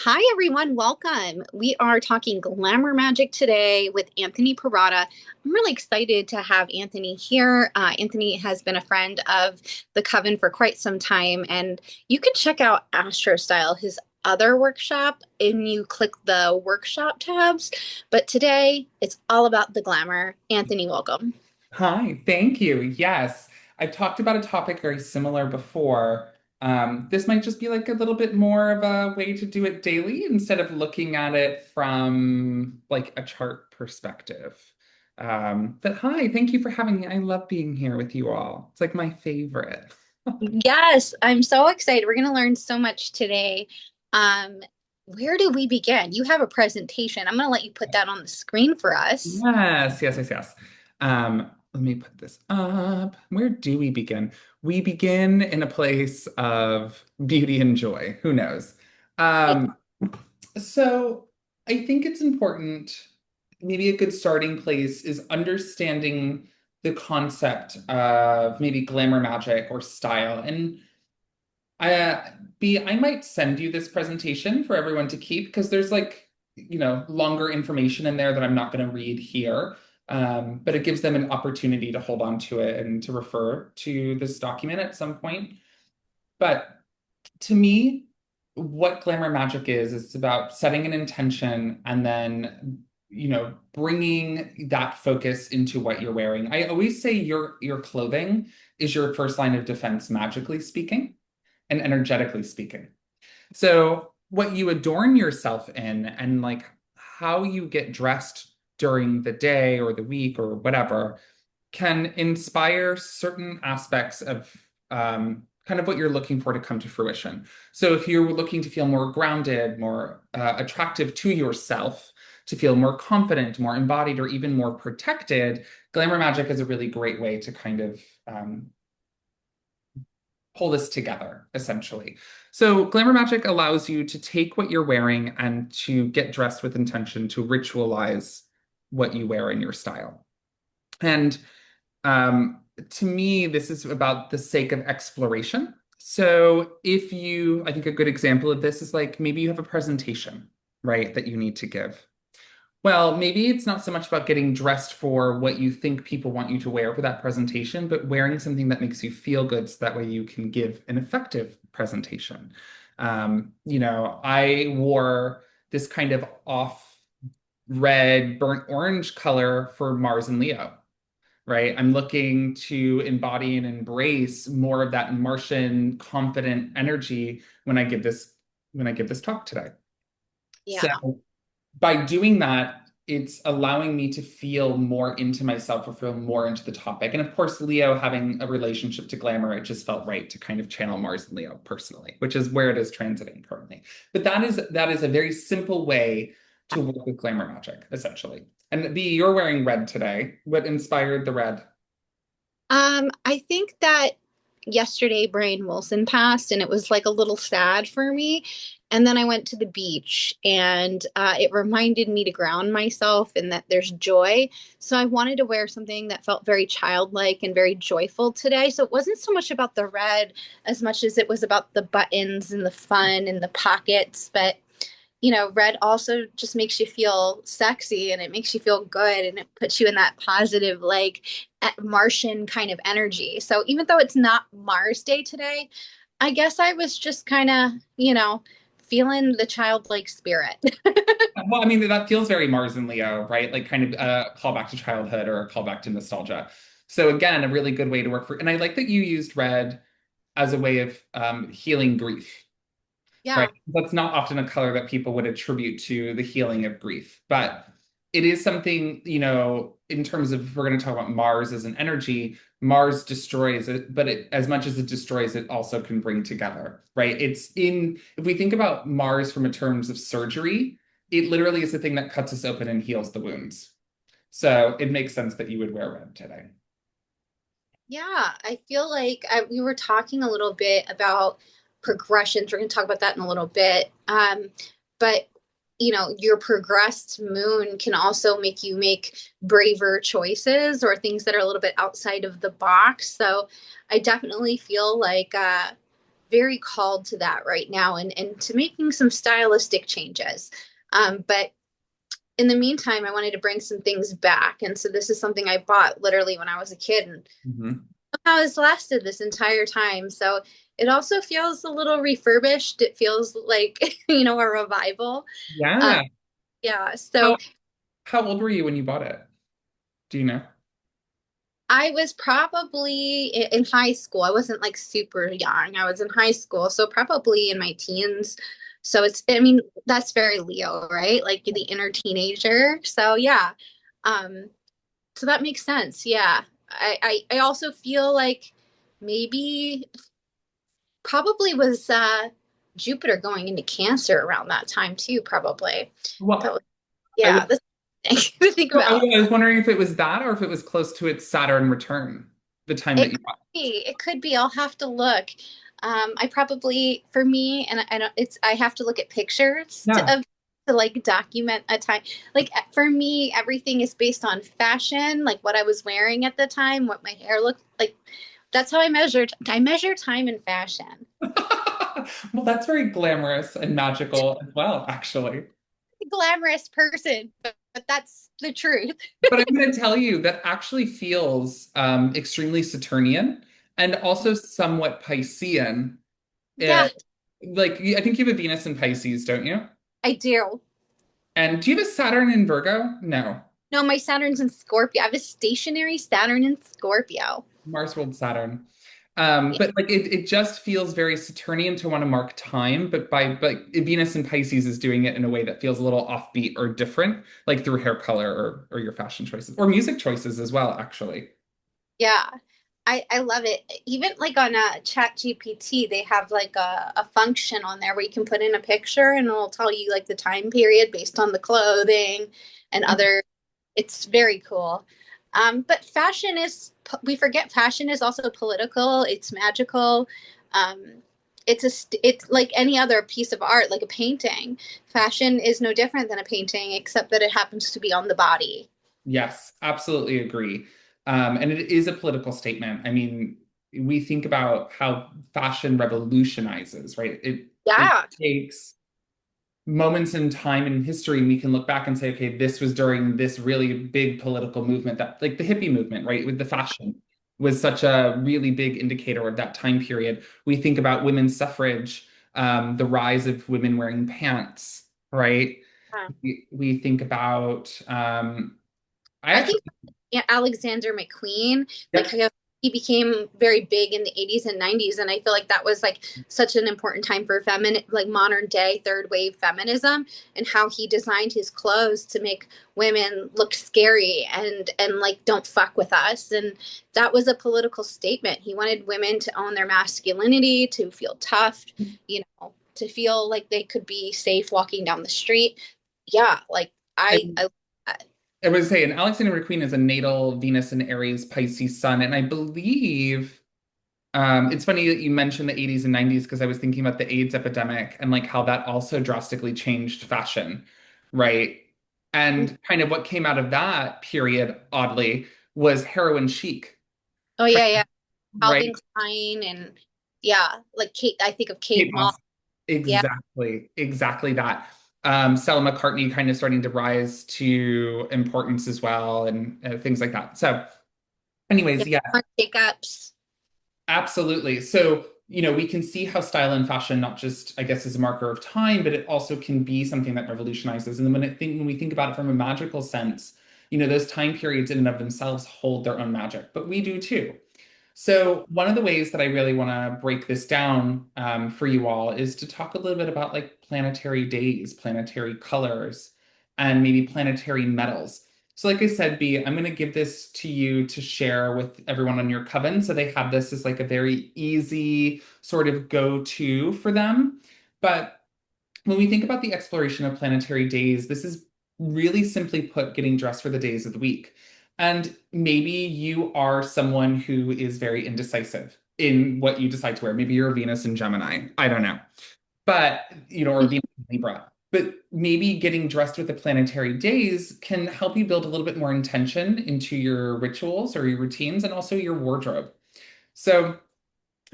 Hi, everyone. Welcome. We are talking glamour magic today with Anthony Perrotta. I'm really excited to have Anthony here. Anthony has been a friend of the Coven for quite some time, and you can check out Astro Style, his other workshop, and you click the workshop tabs. But today, it's all about the glamour. Anthony, welcome. Hi, thank you. Yes, I've talked about a topic very similar before. This might just be like a little bit more of a way to do it daily instead of looking at it from like a chart perspective. But hi, thank you for having me. I love being here with you all. It's like my favorite. Yes, I'm so excited. We're going to learn so much today. Um, where do we begin? You have a presentation. I'm going to let you put that on the screen for us. Yes, yes, yes, yes. Let me put this up. Where do we begin? We begin in a place of beauty and joy. Who knows? Yeah. Um, so I think it's important, maybe a good starting place is understanding the concept of maybe glamour magic or style. And uh, I might send you this presentation for everyone to keep because there's like, longer information in there that I'm not going to read here. But it gives them an opportunity to hold on to it and to refer to this document at some point. But to me, what glamour magic is, it's about setting an intention and then, bringing that focus into what you're wearing. I always say your clothing is your first line of defense, magically speaking and energetically speaking. So, what you adorn yourself in and like how you get dressed during the day or the week or whatever can inspire certain aspects of kind of what you're looking for to come to fruition. So, if you're looking to feel more grounded, more attractive to yourself, to feel more confident, more embodied, or even more protected, glamour magic is a really great way to kind of pull this together, essentially. So, glamour magic allows you to take what you're wearing and to get dressed with intention to ritualize what you wear in your style. And to me, this is about the sake of exploration. So, I think a good example of this is like maybe you have a presentation, right, that you need to give. Well, maybe it's not so much about getting dressed for what you think people want you to wear for that presentation, but wearing something that makes you feel good so that way you can give an effective presentation. I wore this kind of off red, burnt orange color for Mars and Leo, right? I'm looking to embody and embrace more of that Martian confident energy when I give this talk today. So Yeah. by doing that, it's allowing me to feel more into myself or feel more into the topic. And of course, Leo having a relationship to glamour, it just felt right to kind of channel Mars and Leo personally, which is where it is transiting currently. But that is a very simple way to work with glamour magic, essentially. And B, you're wearing red today. What inspired the red? I think that yesterday Brian Wilson passed, and it was like a little sad for me. And then I went to the beach, and it reminded me to ground myself and that there's joy. So I wanted to wear something that felt very childlike and very joyful today. So it wasn't so much about the red as much as it was about the buttons and the fun and the pockets. But red also just makes you feel sexy and it makes you feel good and it puts you in that positive, like Martian kind of energy. So even though it's not Mars Day today, I guess I was just kind of, feeling the childlike spirit. Well, I mean, that feels very Mars and Leo, right? Like kind of a callback to childhood or a callback to nostalgia. So again, a really good way to work for, and I like that you used red as a way of healing grief, Yeah. right? That's not often a color that people would attribute to the healing of grief, but it is something, in terms of if we're going to talk about Mars as an energy, Mars destroys it, but as much as it destroys, it also can bring together, right? If we think about Mars from a terms of surgery, it literally is the thing that cuts us open and heals the wounds. So it makes sense that you would wear red today. Yeah, I feel like we were talking a little bit about progressions. We're going to talk about that in a little bit. But your progressed moon can also make you make braver choices or things that are a little bit outside of the box. So I definitely feel like very called to that right now and to making some stylistic changes. But in the meantime, I wanted to bring some things back. And so this is something I bought literally when I was a kid and Mhm. somehow has lasted this entire time. So it also feels a little refurbished. It feels like, a revival. Um, Yeah. yeah. How So how old were you when you bought it? Do you know? I was probably in high school. I wasn't like super young. I was in high school, so probably in my teens. So I mean, that's very Leo, right? Like the inner teenager. So yeah. Um, so that makes sense. Yeah. I also feel like maybe probably was Jupiter going into Cancer around that time too, probably. That Well, was I was yeah, that's to think so about. I was wondering if it was that or if it was close to its Saturn return, the time that It you could bought. be. It could be. I'll have to look. I probably, for me, and I don't. It's. I have to look at pictures Yeah. to like document a time. Like for me, everything is based on fashion, like what I was wearing at the time, what my hair looked like. That's how I measured. I measure time in fashion. Well, that's very glamorous and magical as well, actually. Glamorous person, but that's the truth. But I'm going to tell you that actually feels extremely Saturnian and also somewhat Piscean. Uh, Yeah, like, I think you have a Venus in Pisces, don't you? I do. And do you have a Saturn in Virgo? No. No, my Saturn's in Scorpio. I have a stationary Saturn in Scorpio. Mars ruled Saturn. Yeah. But like it just feels very Saturnian to want to mark time, but Venus in Pisces is doing it in a way that feels a little offbeat or different, like through hair color or your fashion choices or music choices as well, actually. Yeah. I love it. Even like on Chat GPT, they have like a function on there where you can put in a picture and it'll tell you like the time period based on the clothing and other. It's very cool. But fashion is, we forget fashion is also political. It's magical. Um, it's like any other piece of art, like a painting. Fashion is no different than a painting, except that it happens to be on the body. Yes, absolutely agree. And it is a political statement. I mean, we think about how fashion revolutionizes, right? It Yeah. takes moments in time in history, and we can look back and say, okay, this was during this really big political movement that, like the hippie movement, right? With the fashion was such a really big indicator of that time period. We think about women's suffrage, the rise of women wearing pants, right? We think about, I I actually, think Alexander McQueen, like yep, how he became very big in the 80s and 90s, and I feel like that was like such an important time for like modern day third wave feminism, and how he designed his clothes to make women look scary and like don't fuck with us, and that was a political statement. He wanted women to own their masculinity, to feel tough, to feel like they could be safe walking down the street. Yeah, like I I would say, and Alexander McQueen is a natal Venus and Aries Pisces sun, and I believe it's funny that you mentioned the 80s and 90s because I was thinking about the AIDS epidemic and like how that also drastically changed fashion, right? And kind of what came out of that period, oddly, was heroin chic, oh kind yeah, yeah. of, Calvin right? Klein and yeah, like Kate. I think of Kate Kate Moss. Moss. Yeah, Exactly that. Stella McCartney kind of starting to rise to importance as well, and things like that. So, yeah. anyways, yeah, Marc Jacobs. absolutely. So, we can see how style and fashion not just, I guess, is a marker of time, but it also can be something that revolutionizes. And then when we think about it from a magical sense, those time periods in and of themselves hold their own magic, but we do too. So, one of the ways that I really want to break this down for you all is to talk a little bit about like planetary days, planetary colors, and maybe planetary metals. So, like I said, B, I'm going to give this to you to share with everyone on your coven. So they have this as like a very easy sort of go-to for them. But when we think about the exploration of planetary days, this is really simply put getting dressed for the days of the week. And maybe you are someone who is very indecisive in what you decide to wear. Maybe you're a Venus in Gemini. I don't know. But, or Venus in Libra. But maybe getting dressed with the planetary days can help you build a little bit more intention into your rituals or your routines and also your wardrobe. So,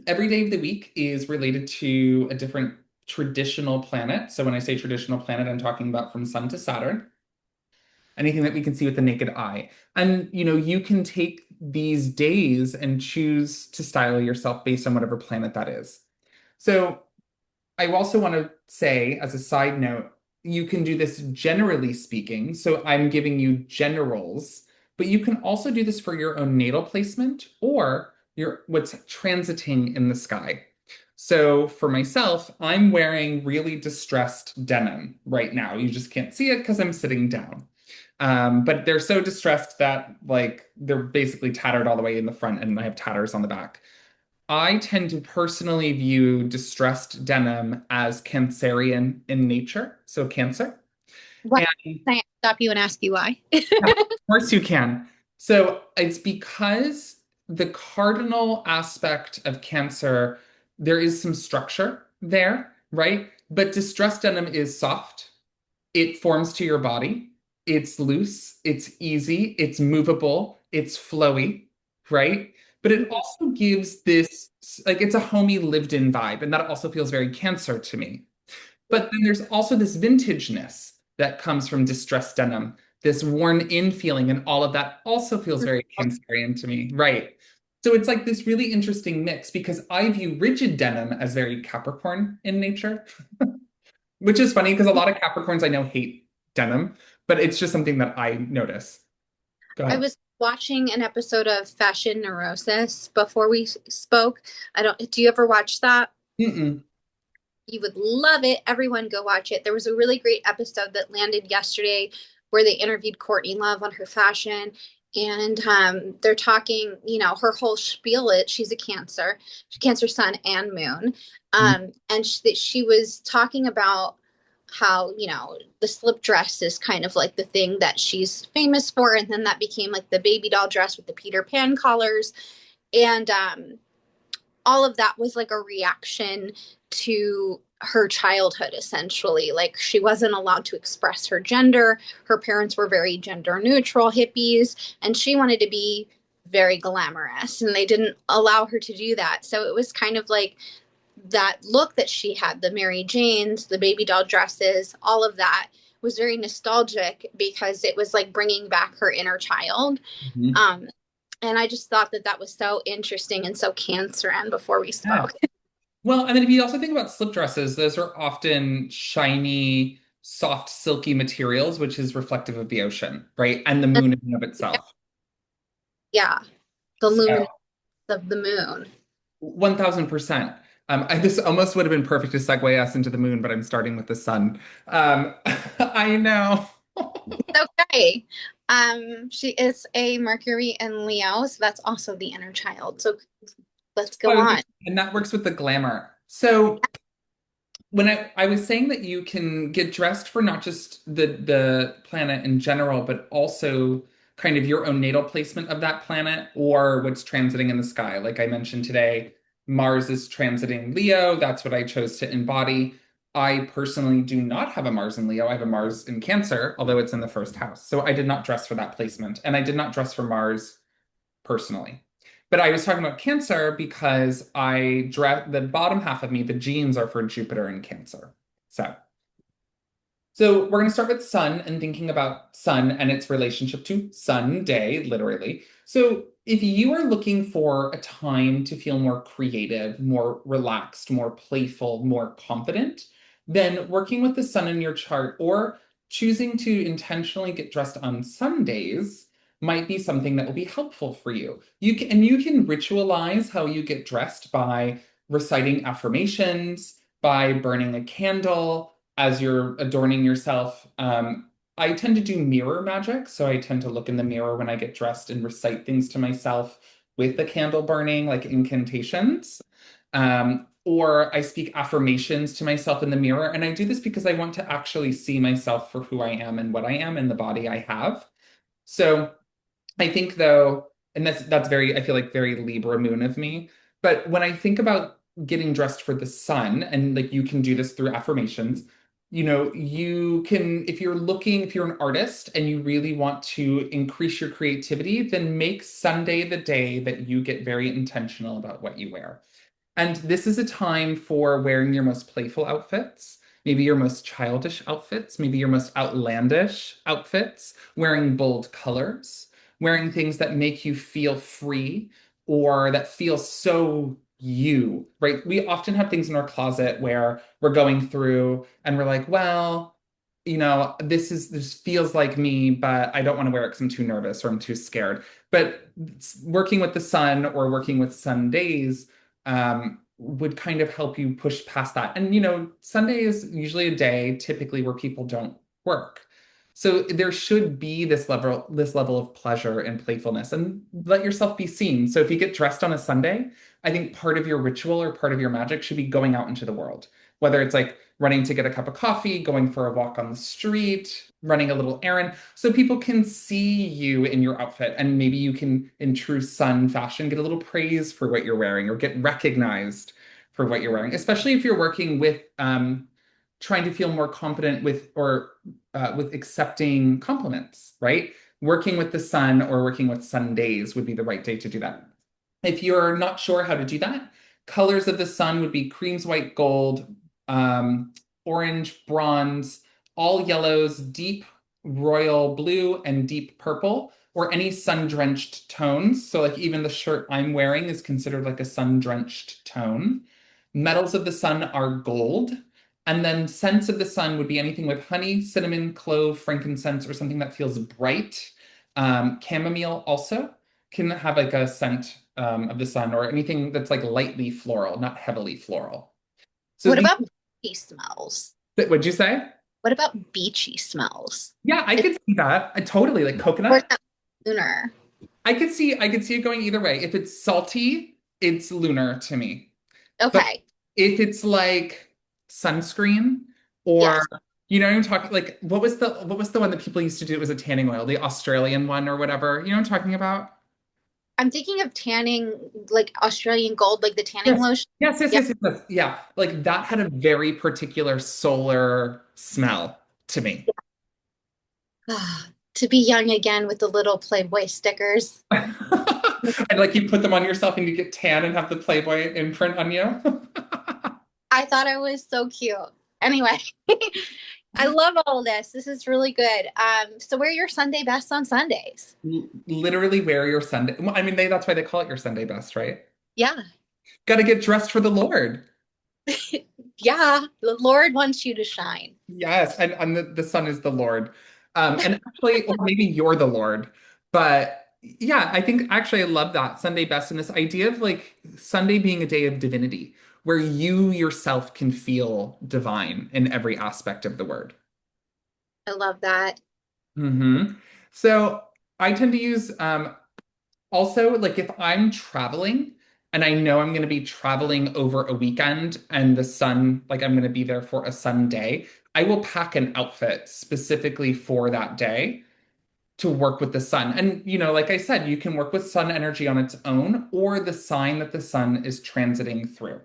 Every day of the week is related to a different traditional planet. So when I say traditional planet, I'm talking about from Sun to Saturn, anything that we can see with the naked eye. And you can take these days and choose to style yourself based on whatever planet that is. So I also want to say, as a side note, you can do this generally speaking. So I'm giving you generals, but you can also do this for your own natal placement or your what's transiting in the sky. So for myself, I'm wearing really distressed denim right now. You just can't see it because I'm sitting down. But they're so distressed that like they're basically tattered all the way in the front, and I have tatters on the back. I tend to personally view distressed denim as Cancerian in nature, so Cancer. What? And Can I stop you and ask you why? yeah, of course you can. So it's because the cardinal aspect of Cancer, there is some structure there, right? But distressed denim is soft. It forms to your body. It's loose, it's easy, it's movable, it's flowy, right? But it Mhm. also gives this, like, it's a homey, lived in vibe. And that also feels very Cancer to me. Yeah. But then there's also this vintageness that comes from distressed denim, this worn in feeling, and all of that also feels very Cancerian to me, right? So it's like this really interesting mix because I view rigid denim as very Capricorn in nature, which is funny because a lot of Capricorns I know hate denim, but it's just something that I notice. Go I ahead. was watching an episode of Fashion Neurosis before we spoke. I don't, do you ever watch that? Mm-mm. You would love it. Everyone go watch it. There was a really great episode that landed yesterday where they interviewed Courtney Love on her fashion. And they're talking, her whole spiel it. She's a Cancer sun and moon. And she was talking about how, the slip dress is kind of like the thing that she's famous for. And then that became like the baby doll dress with the Peter Pan collars. And all of that was like a reaction to her childhood essentially. Like she wasn't allowed to express her gender. Her parents were very gender neutral hippies, and she wanted to be very glamorous, and they didn't allow her to do that. So it was kind of like that look that she had, the Mary Janes, the baby doll dresses, all of that was very nostalgic because it was like bringing back her inner child. Mhm. um, and I just thought that that was so interesting and so Cancer. And before we Yeah. spoke, Well, and then if you also think about slip dresses, those are often shiny, soft, silky materials, which is reflective of the ocean, right? And the moon in and of itself. yeah, the So luminance of the moon. 1000%. This almost would have been perfect to segue us into the moon, but I'm starting with the sun. I know. It's okay. She is a Mercury and Leo, so that's also the inner child. So let's go on. And that works with the glamour. So when I was saying that you can get dressed for not just the planet in general, but also kind of your own natal placement of that planet or what's transiting in the sky. Like I mentioned today, Mars is transiting Leo. That's what I chose to embody. I personally do not have a Mars in Leo. I have a Mars in Cancer, although it's in the first house. So I did not dress for that placement. And I did not dress for Mars personally. But I was talking about Cancer because I dress the bottom half of me, the genes are for Jupiter and Cancer. So we're going to start with sun and thinking about sun and its relationship to Sunday, literally. So if you are looking for a time to feel more creative, more relaxed, more playful, more confident, then working with the sun in your chart or choosing to intentionally get dressed on Sundays might be something that will be helpful for you. You can ritualize how you get dressed by reciting affirmations, by burning a candle as you're adorning yourself. I tend to do mirror magic, so I tend to look in the mirror when I get dressed and recite things to myself with the candle burning, like incantations. Or I speak affirmations to myself in the mirror. And I do this because I want to actually see myself for who I am and what I am and the body I have. So I think though, and that's very, I feel like very Libra moon of me. But when I think about getting dressed for the sun, and like you can do this through affirmations, you can, if you're an artist and you really want to increase your creativity, then make Sunday the day that you get very intentional about what you wear. And this is a time for wearing your most playful outfits, maybe your most childish outfits, maybe your most outlandish outfits, wearing bold colors, wearing things that make you feel free or that feel so you, right? We often have things in our closet where we're going through and we're like, well, this feels like me, but I don't want to wear it because I'm too nervous or I'm too scared. But working with the sun or working with sun days would kind of help you push past that. And Sunday is usually a day typically where people don't work. So there should be this level of pleasure and playfulness and let yourself be seen. So if you get dressed on a Sunday, I think part of your ritual or part of your magic should be going out into the world. Whether it's like running to get a cup of coffee, going for a walk on the street, running a little errand, so people can see you in your outfit. And maybe you can, in true sun fashion, get a little praise for what you're wearing or get recognized for what you're wearing, especially if you're working with trying to feel more confident with accepting compliments, right? Working with the sun or working with sun days would be the right day to do that. If you're not sure how to do that, colors of the sun would be creams, white, gold, orange, bronze, all yellows, deep royal blue, and deep purple, or any sun-drenched tones. So, like even the shirt I'm wearing is considered like a sun-drenched tone. Metals of the sun are gold. And then scents of the sun would be anything with honey, cinnamon, clove, frankincense, or something that feels bright. Chamomile also can have like a scent of the sun, or anything that's like lightly floral, not heavily floral. So What these, about beachy smells? what'd you say? What about beachy smells? Yeah, I Is, could see that. I totally like or is coconut. that lunar? I could see it going either way. If it's salty, it's lunar to me. But Okay. if it's like sunscreen or Yes. I'm talking like what was the one that people used to do? It was a tanning oil, the Australian one or whatever. You know what I'm talking about? I'm thinking of tanning, like Australian gold, like the tanning Yes. lotion. Yes, yes, Yeah. yes, yes, yes. Yeah. Like that had a very particular solar smell to me. To be young again with the little Playboy stickers. And like you put them on yourself and you get tan and have the Playboy imprint on you. I thought I was so cute. Anyway, I love all this. This is really good. So wear your Sunday best on Sundays. Literally wear your Sunday. Well, I mean, that's why they call it your Sunday best, right? Yeah. Got to get dressed for the Lord. Yeah. The Lord wants you to shine. Yes, and the sun is the Lord. And actually, or maybe you're the Lord. But yeah, I think actually I love that Sunday best and this idea of like Sunday being a day of divinity, where you yourself can feel divine in every aspect of the word. I love that. So I tend to use also, like if I'm traveling and I know I'm going to be traveling over a weekend and the sun, like I'm going to be there for a sun day, I will pack an outfit specifically for that day to work with the sun. And, like I said, you can work with sun energy on its own or the sign that the sun is transiting through.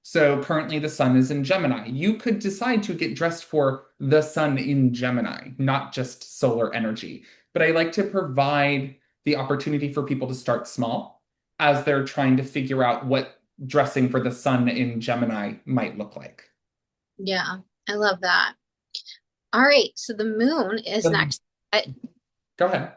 So currently the sun is in Gemini. You could decide to get dressed for the sun in Gemini, not just solar energy. But I like to provide the opportunity for people to start small as they're trying to figure out what dressing for the sun in Gemini might look like. Yeah. I love that. All right. So the moon is Um, next. Go ahead.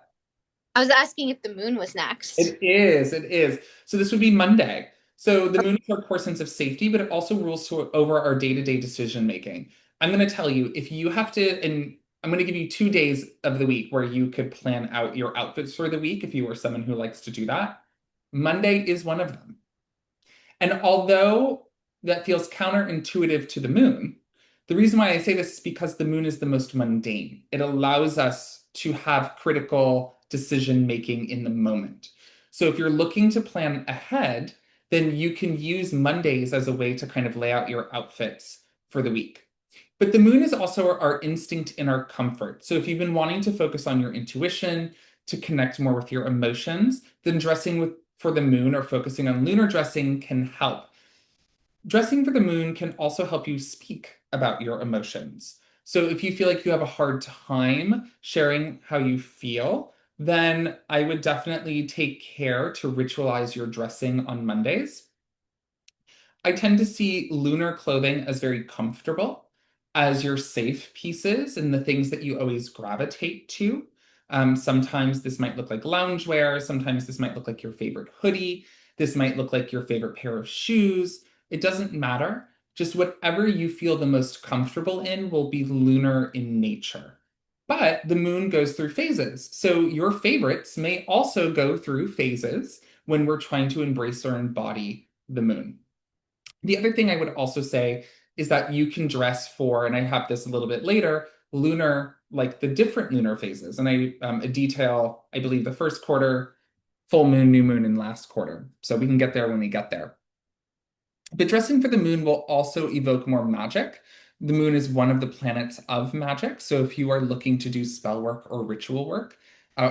I was asking if the moon was next. It is. It is. So this would be Monday. So the moon is our core sense of safety, but it also rules over our day-to-day decision making. I'm going to tell you if you have to, and I'm going to give you 2 days of the week where you could plan out your outfits for the week if you are someone who likes to do that. Monday is one of them. And although that feels counterintuitive to the moon, the reason why I say this is because the moon is the most mundane. It allows us to have critical decision making in the moment. So if you're looking to plan ahead, then you can use Mondays as a way to kind of lay out your outfits for the week. But the moon is also our instinct and our comfort. So if you've been wanting to focus on your intuition, to connect more with your emotions, then dressing for the moon or focusing on lunar dressing can help. Dressing for the moon can also help you speak about your emotions. So if you feel like you have a hard time sharing how you feel, then I would definitely take care to ritualize your dressing on Mondays. I tend to see lunar clothing as very comfortable, as your safe pieces and the things that you always gravitate to. Sometimes this might look like loungewear. Sometimes this might look like your favorite hoodie. This might look like your favorite pair of shoes. It doesn't matter. Just whatever you feel the most comfortable in will be lunar in nature. But the moon goes through phases. So your favorites may also go through phases when we're trying to embrace or embody the moon. The other thing I would also say is that you can dress for, and I have this a little bit later, lunar, like the different lunar phases. And I detail, I believe, the first quarter, full moon, new moon, and last quarter. So we can get there when we get there. But dressing for the moon will also evoke more magic. The moon is one of the planets of magic. So if you are looking to do spell work or ritual work,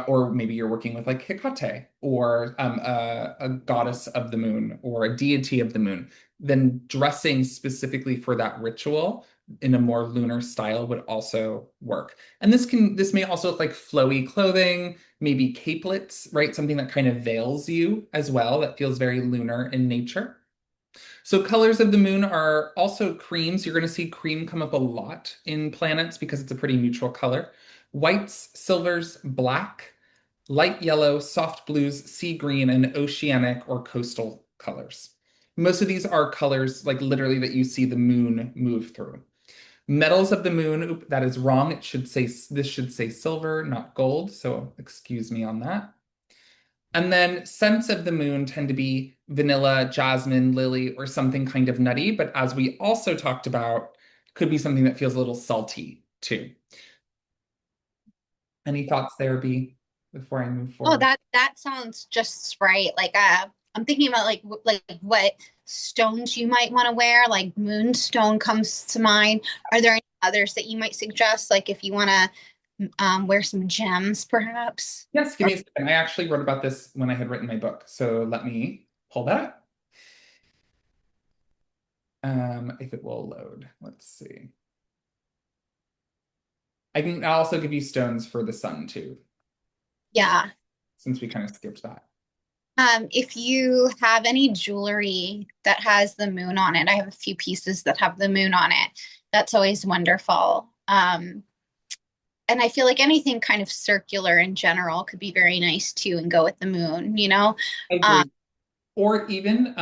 or maybe you're working with like Hecate or a goddess of the moon or a deity of the moon, then dressing specifically for that ritual in a more lunar style would also work. And this may also look like flowy clothing, maybe capelets, right? Something that kind of veils you as well, that feels very lunar in nature. So colors of the moon are also creams. You're going to see cream come up a lot in planets because it's a pretty neutral color. Whites, silvers, black, light yellow, soft blues, sea green, and oceanic or coastal colors. Most of these are colors like literally that you see the moon move through. Metals of the moon, oop, that is wrong. This should say silver, not gold. So excuse me on that. And then scents of the moon tend to be vanilla, jasmine, lily, or something kind of nutty. But as we also talked about, could be something that feels a little salty too. Any thoughts there, B, before I move Oh, forward? that sounds just right. Like I'm thinking about like what stones you might want to wear. Like moonstone comes to mind. Are there any others that you might suggest? Like if you want to wear some gems, perhaps? Yes, give Or me a second. I actually wrote about this when I had written my book. So let me pull that up. If it will load. Let's see. I'll also give you stones for the sun too, yeah. since we kind of skipped that. If you have any jewelry that has the moon on it, I have a few pieces that have the moon on it. That's always wonderful. And I feel like anything kind of circular in general could be very nice too and go with the moon, you know? I Um, agree. Or even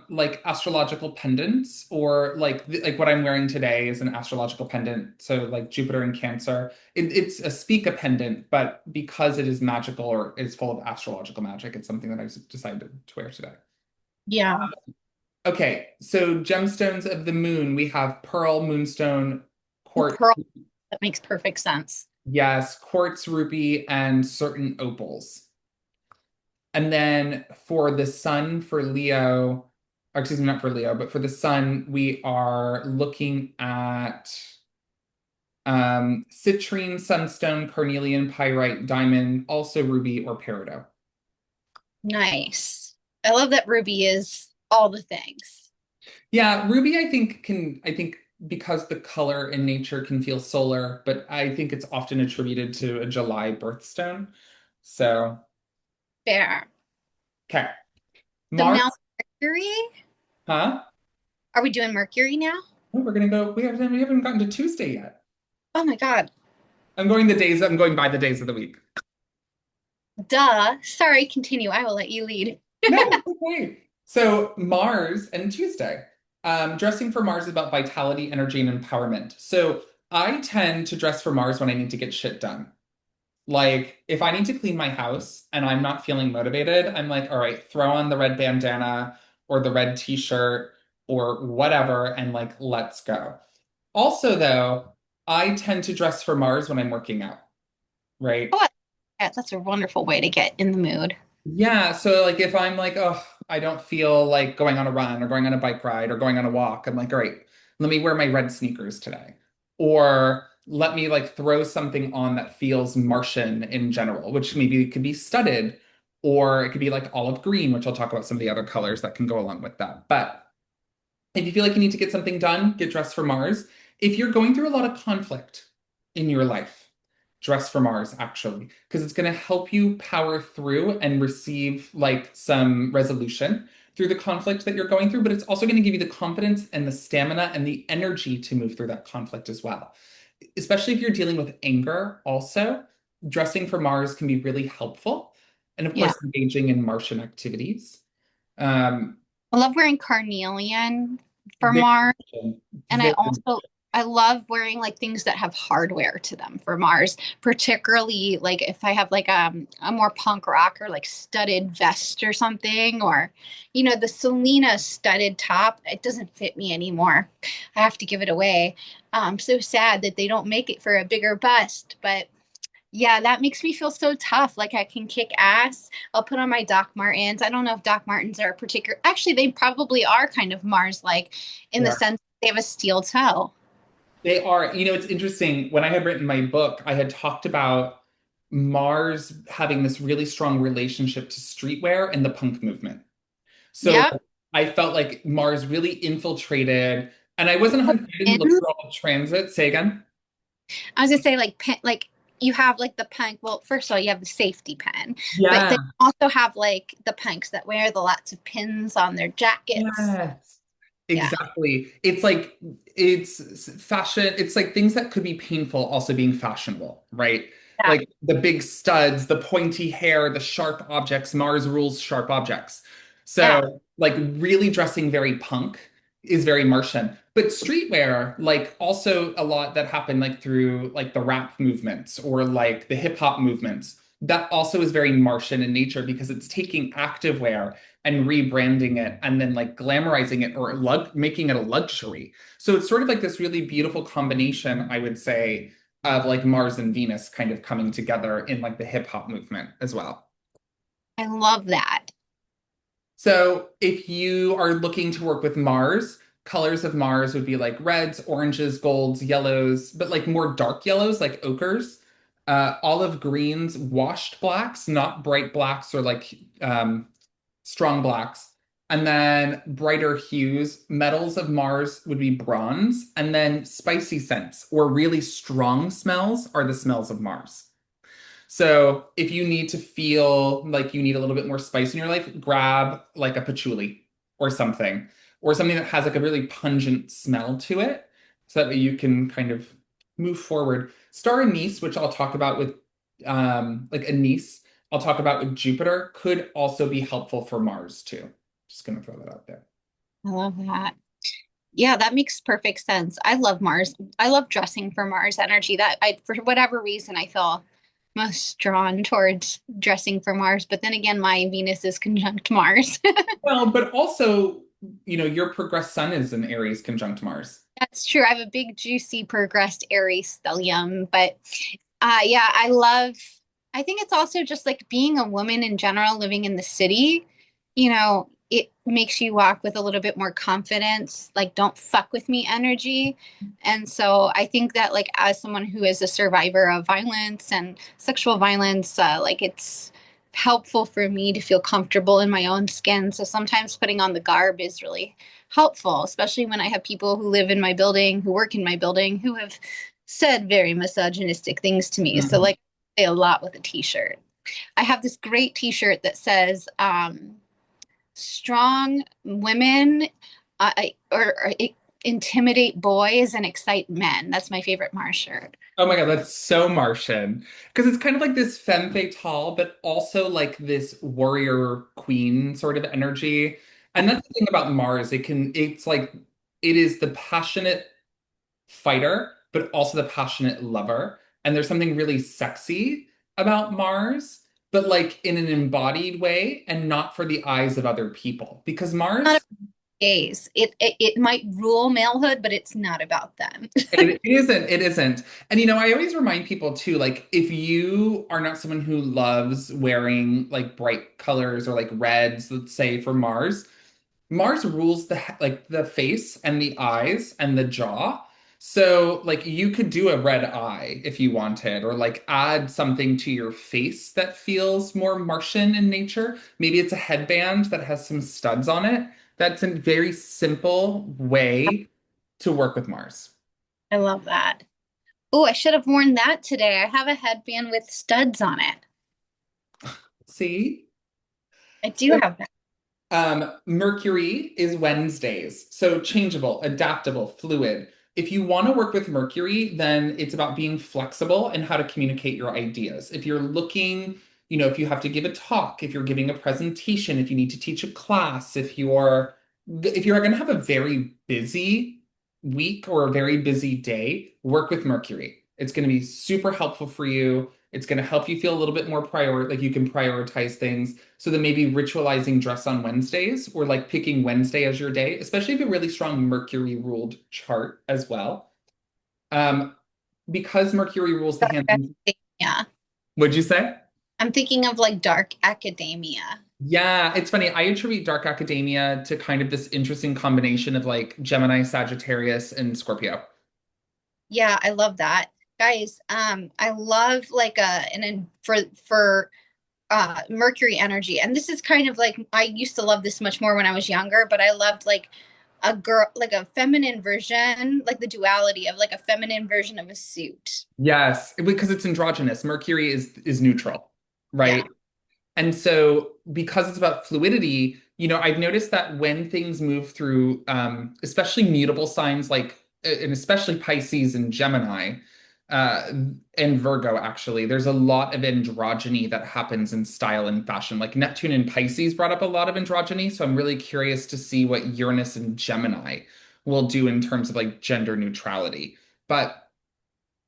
like astrological pendants, or like what I'm wearing today is an astrological pendant. So like Jupiter in Cancer, it's a Spica pendant, but because it is magical or is full of astrological magic, it's something that I've decided to wear today. yeah, Okay, so gemstones of the moon, we have pearl, moonstone, oh, quartz, pearl, that makes perfect sense. yes, quartz, ruby, and certain opals. And then for the sun for Leo, or excuse me, not for Leo, but for the sun, we are looking at citrine, sunstone, carnelian, pyrite, diamond, also ruby or peridot. Nice. I love that Ruby is all the things. Yeah, ruby, I think because the color in nature can feel solar, but I think it's often attributed to a July birthstone. So, Fair. okay. So Mars, now Mercury? huh? Are we doing Mercury now? Oh, we're gonna go. We haven't gotten to Tuesday yet. Oh my God. I'm going by the days of the week. Duh. Sorry, continue. I will let you lead. No, it's okay. So Mars and Tuesday. Dressing for Mars is about vitality, energy, and empowerment. So I tend to dress for Mars when I need to get shit done. Like if I need to clean my house and I'm not feeling motivated, I'm like, all right, throw on the red bandana or the red t-shirt or whatever, and like, let's go. Also, though, I tend to dress for Mars when I'm working out, right? Oh, that's a wonderful way to get in the mood. Yeah, so like if I'm like, oh, I don't feel like going on a run or going on a bike ride or going on a walk, I'm like, all right, let me wear my red sneakers today. Or let me like throw something on that feels Martian in general, which maybe it could be studded, or it could be like olive green, which I'll talk about some of the other colors that can go along with that. But if you feel like you need to get something done, get dressed for Mars. If you're going through a lot of conflict in your life, dress for Mars actually, because it's going to help you power through and receive like some resolution. through the conflict that you're going through, but it's also going to give you the confidence and the stamina and the energy to move through that conflict as well. Especially if you're dealing with anger, also, dressing for Mars can be really helpful. And of Yeah. course, engaging in Martian activities. Um, I love wearing carnelian for very, Mars. And I very, also I love wearing like things that have hardware to them for Mars, particularly like if I have like a more punk rock or like studded vest or something, or the Selena studded top. It doesn't fit me anymore. I have to give it away. I'm so sad that they don't make it for a bigger bust, but yeah, that makes me feel so tough. Like I can kick ass. I'll put on my Doc Martens. I don't know if Doc Martens are a particular. Actually, they probably are kind of Mars-like in the sense they have a steel toe. they are. It's interesting. When I had written my book, I had talked about Mars having this really strong relationship to streetwear and the punk movement. So Yep. I felt like Mars really infiltrated, and I wasn't 100%. I didn't look Pins. through all the transit. Say again. I was gonna say like like you have like the punk. Well, first of all, you have the safety pen, but Yeah. then you also have like the punks that wear the lots of pins on their jackets. Yes. Yeah. Exactly. It's fashion. It's like things that could be painful also being fashionable, right? Yeah. Like the big studs, the pointy hair, the sharp objects. Mars rules sharp objects. Yeah. So like really dressing very punk is very Martian. But streetwear, like also a lot that happened like through like the rap movements or like the hip hop movements. That also is very Martian in nature because it's taking activewear and rebranding it and then like glamorizing it or making it a luxury. So it's sort of like this really beautiful combination, I would say, of like Mars and Venus kind of coming together in like the hip hop movement as well. I love that. So if you are looking to work with Mars, colors of Mars would be like reds, oranges, golds, yellows, but like more dark yellows, like ochres, olive greens, washed blacks, not bright blacks or like strong blacks. And then brighter hues, metals of Mars would be bronze. And then spicy scents or really strong smells are the smells of Mars. So if you need to feel like you need a little bit more spice in your life, grab like a patchouli or something that has like a really pungent smell to it, so that you can kind of move forward. Star anise, which I'll talk about with like anise, I'll talk about with Jupiter, could also be helpful for Mars too. Just gonna throw that out there. I love that. Yeah, that makes perfect sense. I love Mars. I love dressing for Mars energy. That I, for whatever reason, I feel most drawn towards dressing for Mars. But then again, my Venus is conjunct Mars. Well, but also, your progressed sun is in Aries conjunct Mars. That's true. I have a big, juicy, progressed Aries stellium. But yeah, I love, I think it's also just like being a woman in general living in the city, it makes you walk with a little bit more confidence, like don't fuck with me energy. And so I think that like as someone who is a survivor of violence and sexual violence, like it's helpful for me to feel comfortable in my own skin. So sometimes putting on the garb is really helpful, especially when I have people who live in my building, who work in my building, who have said very misogynistic things to me. So Mhm. like I say a lot with a t-shirt. I have this great t-shirt that says strong women or intimidate boys and excite men. That's my favorite Mars shirt. Oh my God, that's so Martian. Because it's kind of like this femme fatale, but also like this warrior queen sort of energy. And that's the thing about Mars. It's like, it is the passionate fighter, but also the passionate lover. And there's something really sexy about Mars, but like in an embodied way and not for the eyes of other people. Because Not Mars, about gays. It might rule malehood, but it's not about them. it isn't. And I always remind people too, like if you are not someone who loves wearing like bright colors or like reds, let's say for Mars, Mars rules like the face and the eyes and the jaw. So like you could do a red eye if you wanted, or like add something to your face that feels more Martian in nature. Maybe it's a headband that has some studs on it. That's a very simple way to work with Mars. I love that. Oh, I should have worn that today. I have a headband with studs on it. See? I do have that. Mercury is Wednesdays, so changeable, adaptable, fluid. If you want to work with Mercury, then it's about being flexible and how to communicate your ideas. If you're looking, if you have to give a talk, if you're giving a presentation, if you need to teach a class, if you're going to have a very busy week or a very busy day, work with Mercury. It's going to be super helpful for you. It's going to help you feel a little bit more like you can prioritize things. So then maybe ritualizing dress on Wednesdays or like picking Wednesday as your day, especially if you have a really strong Mercury ruled chart as well. Um, because Mercury rules the hand. Yeah. What'd you say? I'm thinking of like dark academia. Yeah, it's funny. I attribute dark academia to kind of this interesting combination of like Gemini, Sagittarius, and Scorpio. Yeah, I love that. Guys, I love like for Mercury energy. And this is kind of like I used to love this much more when I was younger, but I loved like a girl like a feminine version, like the duality of like a feminine version of a suit. Yes, because it's androgynous. Mercury is neutral, Yeah. right? And so, because it's about fluidity, I've noticed that when things move through, especially mutable signs and especially Pisces and Gemini, uh, and Virgo, actually, there's a lot of androgyny that happens in style and fashion. Like Neptune and Pisces brought up a lot of androgyny. So, I'm really curious to see what Uranus and Gemini will do in terms of like gender neutrality. But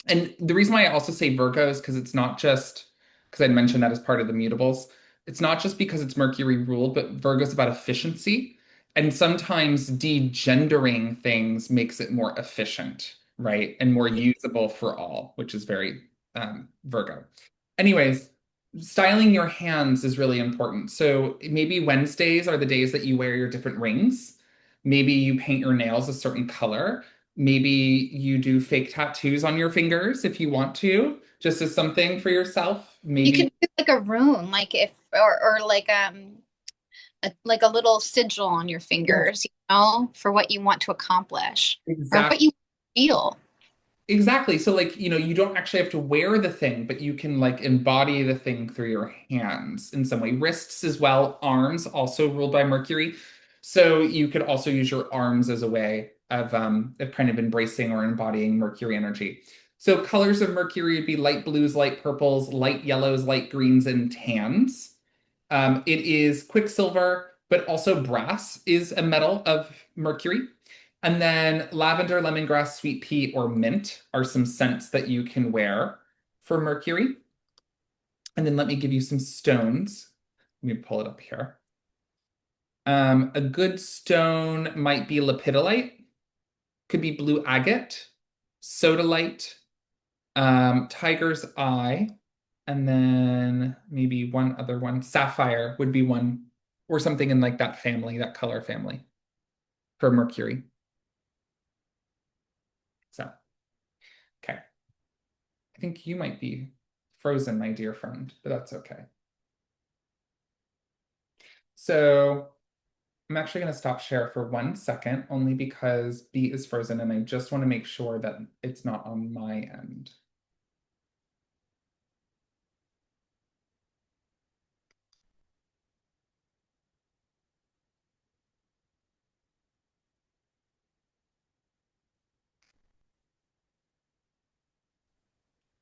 and the reason why I also say Virgo is because it's not just because I mentioned that as part of the mutables. It's not just because it's Mercury ruled, but Virgo's about efficiency. And sometimes degendering things makes it more efficient, right? And more usable for all, which is very Virgo. Anyways, styling your hands is really important. So maybe Wednesdays are the days that you wear your different rings. Maybe you paint your nails a certain color. Maybe you do fake tattoos on your fingers if you want to, just as something for yourself. You could Maybe do like a rune, like if or like a little sigil on your yeah, fingers, you know, for what you want to accomplish or what exactly. you feel. Exactly. So like, you don't actually have to wear the thing, but you can like embody the thing through your hands in some way. Wrists as well, arms also ruled by Mercury. So you could also use your arms as a way of kind of embracing or embodying Mercury energy. So colors of Mercury would be light blues, light purples, light yellows, light greens, and tans. It is quicksilver, but also brass is a metal of Mercury. And then lavender, lemongrass, sweet pea, or mint are some scents that you can wear for Mercury. And then let me give you some stones. Let me pull it up here. A good stone might be lepidolite, could be blue agate, sodalite, tiger's eye, and then maybe one other one. Sapphire would be one, or something in like that family, that color family for Mercury. So, okay. I think you might be frozen, my dear friend, but that's okay. So I'm actually going to stop share for 1 second, only because B is frozen and I just want to make sure that it's not on my end.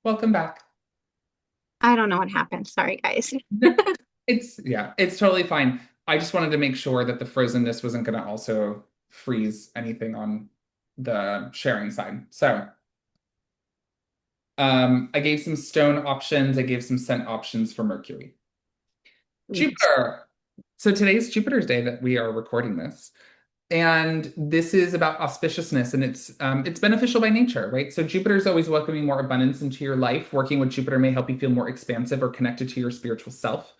Welcome back. I don't know what happened. Sorry, guys. It's totally fine. I just wanted to make sure that the frozenness wasn't going to also freeze anything on the sharing side. So, I gave some stone options. I gave some scent options for Mercury. Jupiter. So today's Jupiter's day that we are recording this. And this is about auspiciousness, and it's beneficial by nature, right? So Jupiter is always welcoming more abundance into your life. Working with Jupiter may help you feel more expansive or connected to your spiritual self.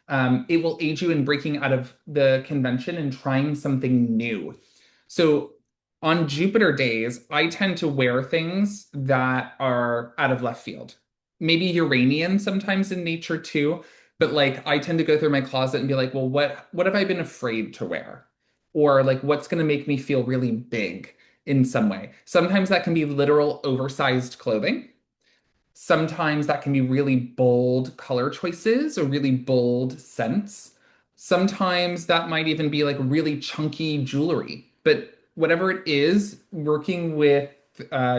It will aid you in breaking out of the convention and trying something new. So on Jupiter days, I tend to wear things that are out of left field. Maybe Uranian sometimes in nature too, but like I tend to go through my closet and be like, well, what have I been afraid to wear? Or like what's going to make me feel really big in some way. Sometimes that can be literal oversized clothing. Sometimes that can be really bold color choices or really bold scents. Sometimes that might even be like really chunky jewelry. But whatever it is, working with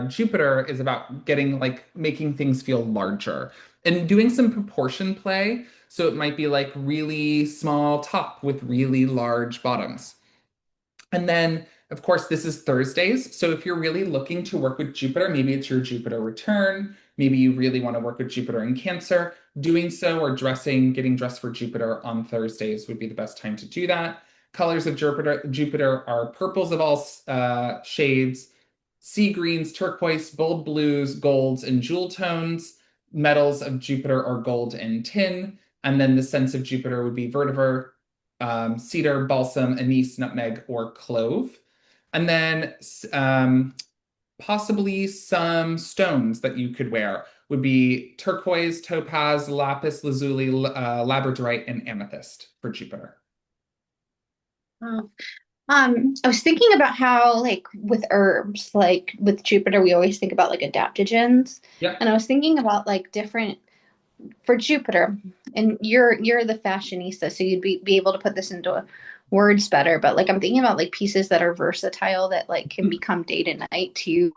Jupiter is about getting like making things feel larger and doing some proportion play. So it might be like really small top with really large bottoms. And then, of course, this is Thursdays. So if you're really looking to work with Jupiter, maybe it's your Jupiter return, maybe you really want to work with Jupiter in Cancer, doing so or getting dressed for Jupiter on Thursdays would be the best time to do that. Colors of Jupiter are purples of all shades, sea greens, turquoise, bold blues, golds, and jewel tones. Metals of Jupiter are gold and tin. And then the scents of Jupiter would be vetiver, cedar, balsam, anise, nutmeg, or clove. And then possibly some stones that you could wear would be turquoise, topaz, lapis lazuli, labradorite, and amethyst for Jupiter. Oh. I was thinking about how, like, with herbs, like with Jupiter, we always think about like adaptogens. Yep. And I was thinking about like different for Jupiter, and you're the fashionista, so you'd be able to put this into words better. But like I'm thinking about like pieces that are versatile that like can become day to night too.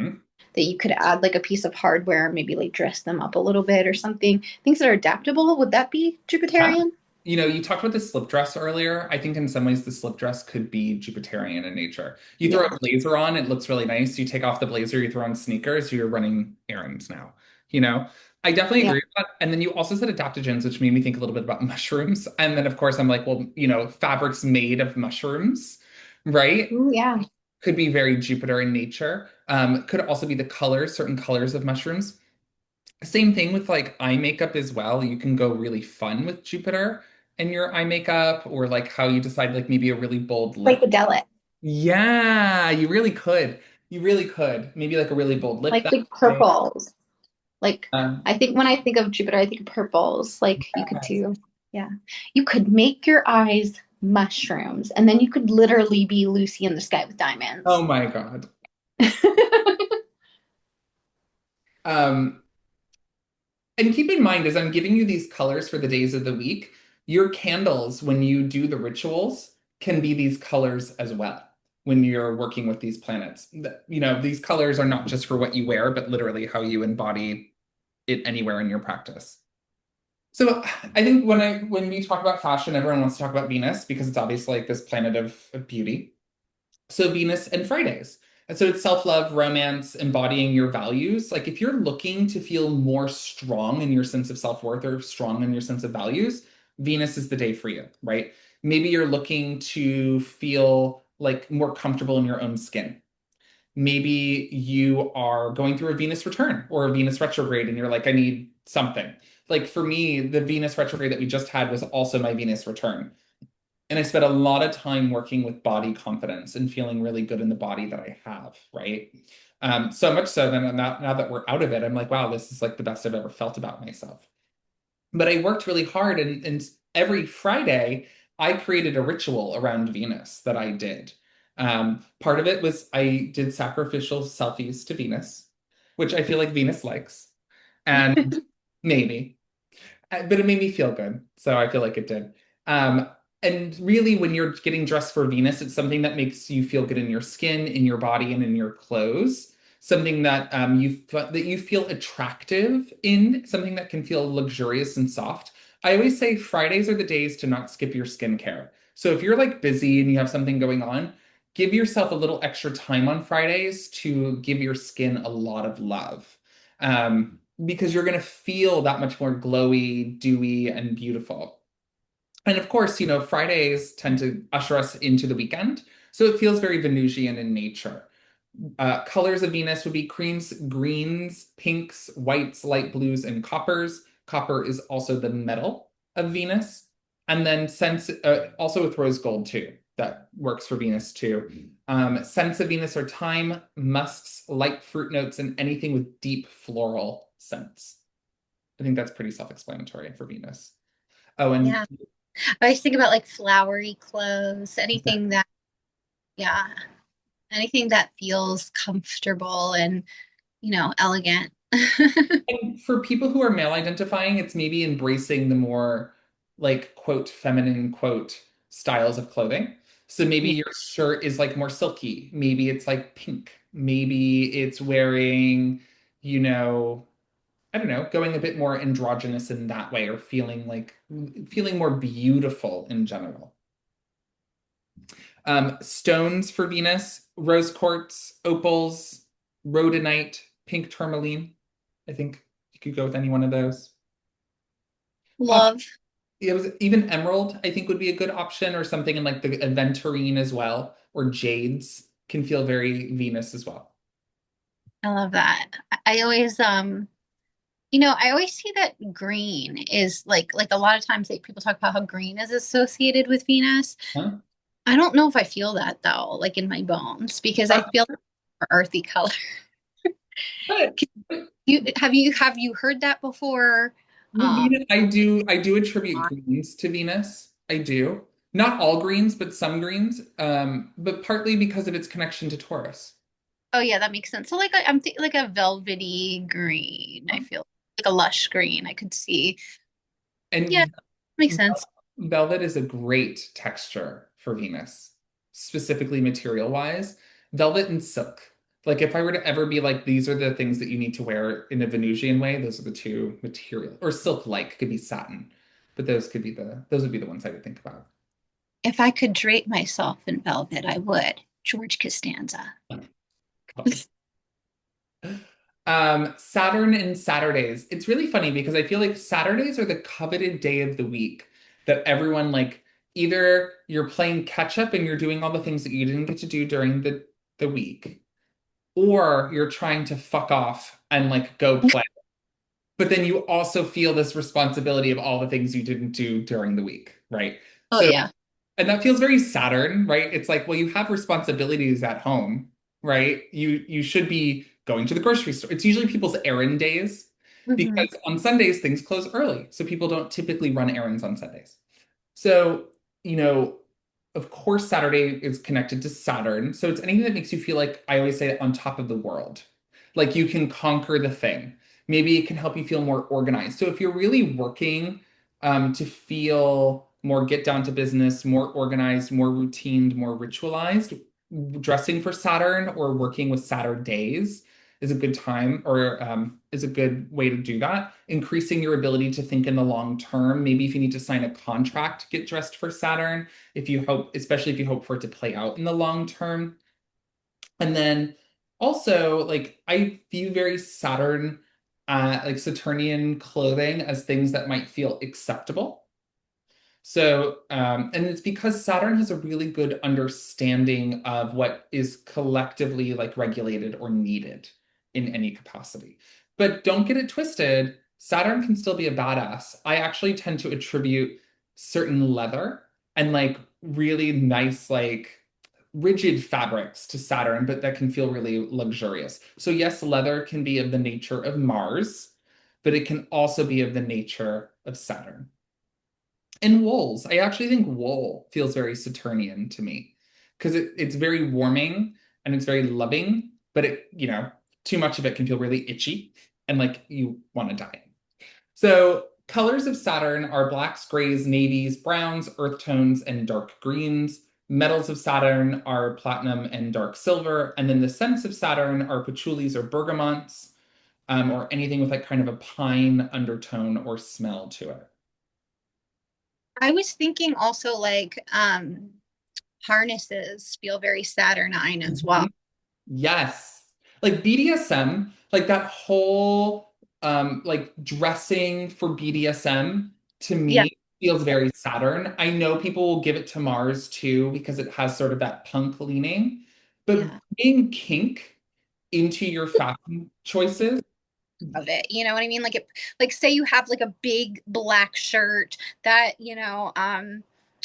Mhm. That you could add like a piece of hardware, maybe like dress them up a little bit or something. Things that are adaptable. Would that be Yeah. Jupiterian? You talked about the slip dress earlier. I think in some ways the slip dress could be Jupiterian in nature. You throw Yeah. a blazer on, it looks really nice. You take off the blazer, you throw on sneakers, you're running errands now. You know, I definitely Yeah. agree with that. And then you also said adaptogens, which made me think a little bit about mushrooms. And then of course I'm like, well, fabrics made of mushrooms, right? Ooh, yeah. Could be very Jupiter in nature. Could also be the colors, certain colors of mushrooms. Same thing with like eye makeup as well. You can go really fun with Jupiter in your eye makeup, or like how you decide like maybe a really bold lip. Psychedelic. Yeah, you really could. You really could. Maybe like a really bold lip Like that big way. purples. Like Um, I think when I think of Jupiter, I think of purples. Like you could do, yeah. You could make your eyes mushrooms, and then you could literally be Lucy in the sky with oh diamonds. my God. Um, and keep in mind, as I'm giving you these colors for the days of the week, your candles, when you do the rituals, can be these colors as well when you're working with these planets. These colors are not just for what you wear, but literally how you embody it anywhere in your practice. So I think when we talk about fashion, everyone wants to talk about Venus because it's obviously like this planet of beauty. So Venus and Fridays. And so it's self-love, romance, embodying your values. Like if you're looking to feel more strong in your sense of self-worth or strong in your sense of values, Venus is the day for you, right? Maybe you're looking to feel like more comfortable in your own skin. Maybe you are going through a Venus return or a Venus retrograde and you're like, I need something. Like for me, the Venus retrograde that we just had was also my Venus return. And I spent a lot of time working with body confidence and feeling really good in the body that I have, right? So much so that now that we're out of it, I'm like, wow, this is like the best I've ever felt about myself. But I worked really hard, and every Friday, I created a ritual around Venus that I did. Part of it was I did sacrificial selfies to Venus, which I feel like Venus likes, and maybe. But it made me feel good. So I feel like it did. Um, and really, when you're getting dressed for Venus, it's something that makes you feel good in your skin, in your body, and in your clothes. Something that you feel attractive in, something that can feel luxurious and soft. I always say Fridays are the days to not skip your skincare. So if you're like busy and you have something going on, give yourself a little extra time on Fridays to give your skin a lot of love. Because you're going to feel that much more glowy, dewy, and beautiful. And of course, Fridays tend to usher us into the weekend. So it feels very Venusian in nature. Colors of Venus would be creams, greens, pinks, whites, light blues, and coppers. Copper is also the metal of Venus. And then scents, also with rose gold too. That works for Venus too. Scents of Venus are thyme, musks, light fruit notes, and anything with deep floral scents. I think that's pretty self-explanatory for Venus. Oh, and Yeah. I always think about like flowery clothes, yeah, anything that feels comfortable and, elegant. and for people who are male identifying, it's maybe embracing the more like quote feminine quote styles of clothing. So maybe Yeah. your shirt is like more silky. Maybe it's like pink. Maybe it's wearing, you know, I don't know, going a bit more androgynous in that way or feeling more beautiful in general. Stones for Venus, rose quartz, opals, rhodonite, pink tourmaline. I think you could go with any one of those. Love. It was even emerald, I think would be a good option, or something in like the aventurine as well, or jades can feel very Venus as well. I love that. I always I always see that green is like a lot of times people talk about how green is associated with Venus. Huh? I don't know if I feel that though, like in my bones, because I feel more earthy color. But, but Have you heard that before? with Um, Venus, I do attribute greens to Venus. I do. Not all greens, but some greens. But partly because of its connection to Taurus. oh yeah, that makes sense. So like a velvety green. I feel like a lush green. I could see. Yeah, And makes sense. velvet is a great texture for Venus, specifically material wise. Velvet and silk. Like if I were to ever be like, these are the things that you need to wear in a Venusian way, those are the two material. Or silk-like could be satin, but those would be the ones I would think about. If I could drape myself in velvet, I would. George Costanza. Saturn and Saturdays. It's really funny because I feel like Saturdays are the coveted day of the week that everyone like either you're playing catch up and you're doing all the things that you didn't get to do during the week, or you're trying to fuck off and like go play. But then you also feel this responsibility of all the things you didn't do during the week, right? Oh So yeah. and that feels very Saturn, right? It's like, well, you have responsibilities at home, right? You should be going to the grocery store. It's usually people's errand days Hmm. because on Sundays things close early. So people don't typically run errands on Sundays. So, you know, of course, Saturday is connected to Saturn. So it's anything that makes you feel like, I always say, on top of the world. Like you can conquer the thing. Maybe it can help you feel more organized. So if you're really working to feel more get down to business, more organized, more routined, more ritualized, dressing for Saturn or working with Saturn days is a good time or is a good way to do that. Increasing your ability to think in the long term. Maybe if you need to sign a contract, get dressed for Saturn. If you hope, especially if you hope for it to play out in the long term. And then also, like, I view very Saturn, like Saturnian clothing as things that might feel acceptable. So, and it's because Saturn has a really good understanding of what is collectively like regulated or needed in any capacity. But don't get it twisted. Saturn can still be a badass. I actually tend to attribute certain leather and like really nice, like rigid fabrics to Saturn, but that can feel really luxurious. So, yes, leather can be of the nature of Mars, but it can also be of the nature of Saturn. And wools. I actually think wool feels very Saturnian to me because it's very warming and it's very loving, but too much of it can feel really itchy and like you want to die. So, colors of Saturn are blacks, grays, navies, browns, earth tones, and dark greens. Metals of Saturn are platinum and dark silver. And then the scents of Saturn are patchoulis or bergamots, or anything with like kind of a pine undertone or smell to it. I was thinking also like harnesses feel very Saturnine as well. Yes. Like BDSM, like that whole like dressing for BDSM to Yeah, me feels very Saturn. I know people will give it to Mars too because it has sort of that punk leaning, but yeah. bringing kink into your fashion choices. Of it. You know what I mean? Like say you have like a big black shirt that,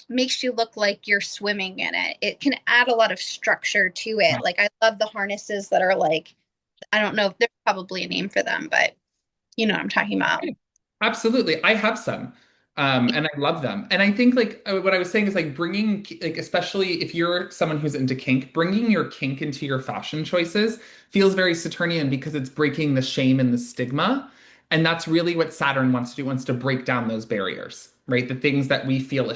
makes you look like you're swimming in it. It can add a lot of structure to it. Like I love the harnesses that are like, I don't know if there's probably a name for them, but you know what I'm talking about. Absolutely. I have some. And I love them. And I think like what I was saying is like bringing like especially if you're someone who's into kink, bringing your kink into your fashion choices feels very Saturnian because it's breaking the shame and the stigma. And that's really what Saturn wants to do, wants to break down those barriers. right? The things that we might feel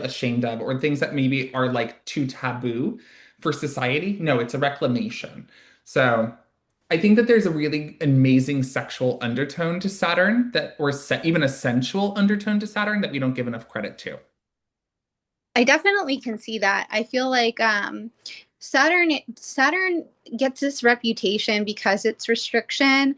ashamed of, or things that maybe are like too taboo for society. No, it's a reclamation. So I think that there's a really amazing sexual undertone to Saturn even a sensual undertone to Saturn that we don't give enough credit to. I definitely can see that. I feel like Saturn gets this reputation because it's restriction,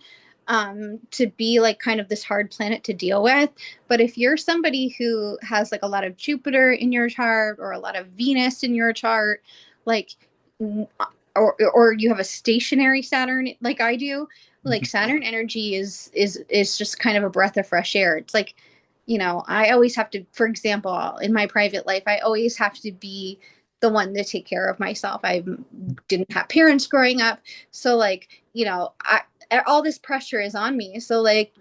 to be like kind of this hard planet to deal with. But if you're somebody who has like a lot of Jupiter in your chart or a lot of Venus in your chart, like or you have a stationary Saturn like I do, like Saturn energy is just kind of a breath of fresh air. It's like, I always have to, for example, in my private life, I always have to be the one to take care of myself. I didn't have parents growing up. So, like, all this pressure is on me. So, like,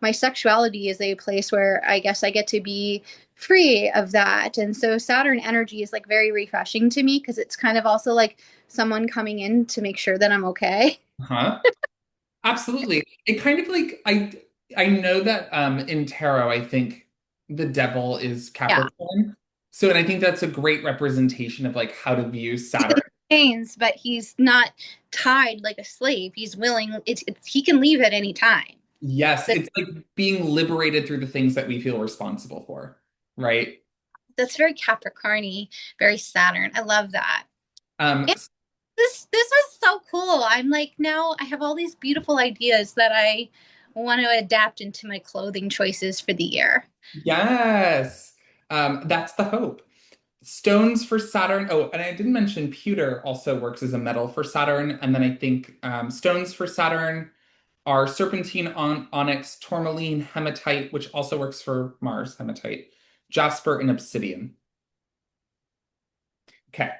my sexuality is a place where I guess I get to be free of that. And so, Saturn energy is like very refreshing to me because it's kind of also like someone coming in to make sure that I'm okay. Huh? Absolutely. It kind of like I know that in tarot I think the devil is Yeah. Capricorn. So and I think that's a great representation of like how to view Saturn. Chains, but he's not tied like a slave. He's willing. He can leave at any time. Yes, But it's like being liberated through the things that we feel responsible for, right? that's very Capricorny, very Saturn. I love that. Um And this was so cool. I'm like, now I have all these beautiful ideas that I want to adapt into my clothing choices for the year. yes. That's the hope. Stones for Saturn. Oh, and I didn't mention pewter also works as a metal for Saturn. And then I think stones for Saturn are serpentine, onyx, tourmaline, hematite, which also works for Mars, hematite, jasper, and obsidian. Okay,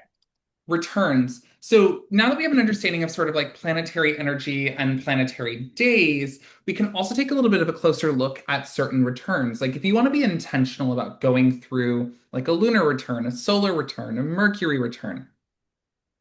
returns. So now that we have an understanding of sort of like planetary energy and planetary days, we can also take a little bit of a closer look at certain returns. Like if you want to be intentional about going through like a lunar return, a solar return, a Mercury return,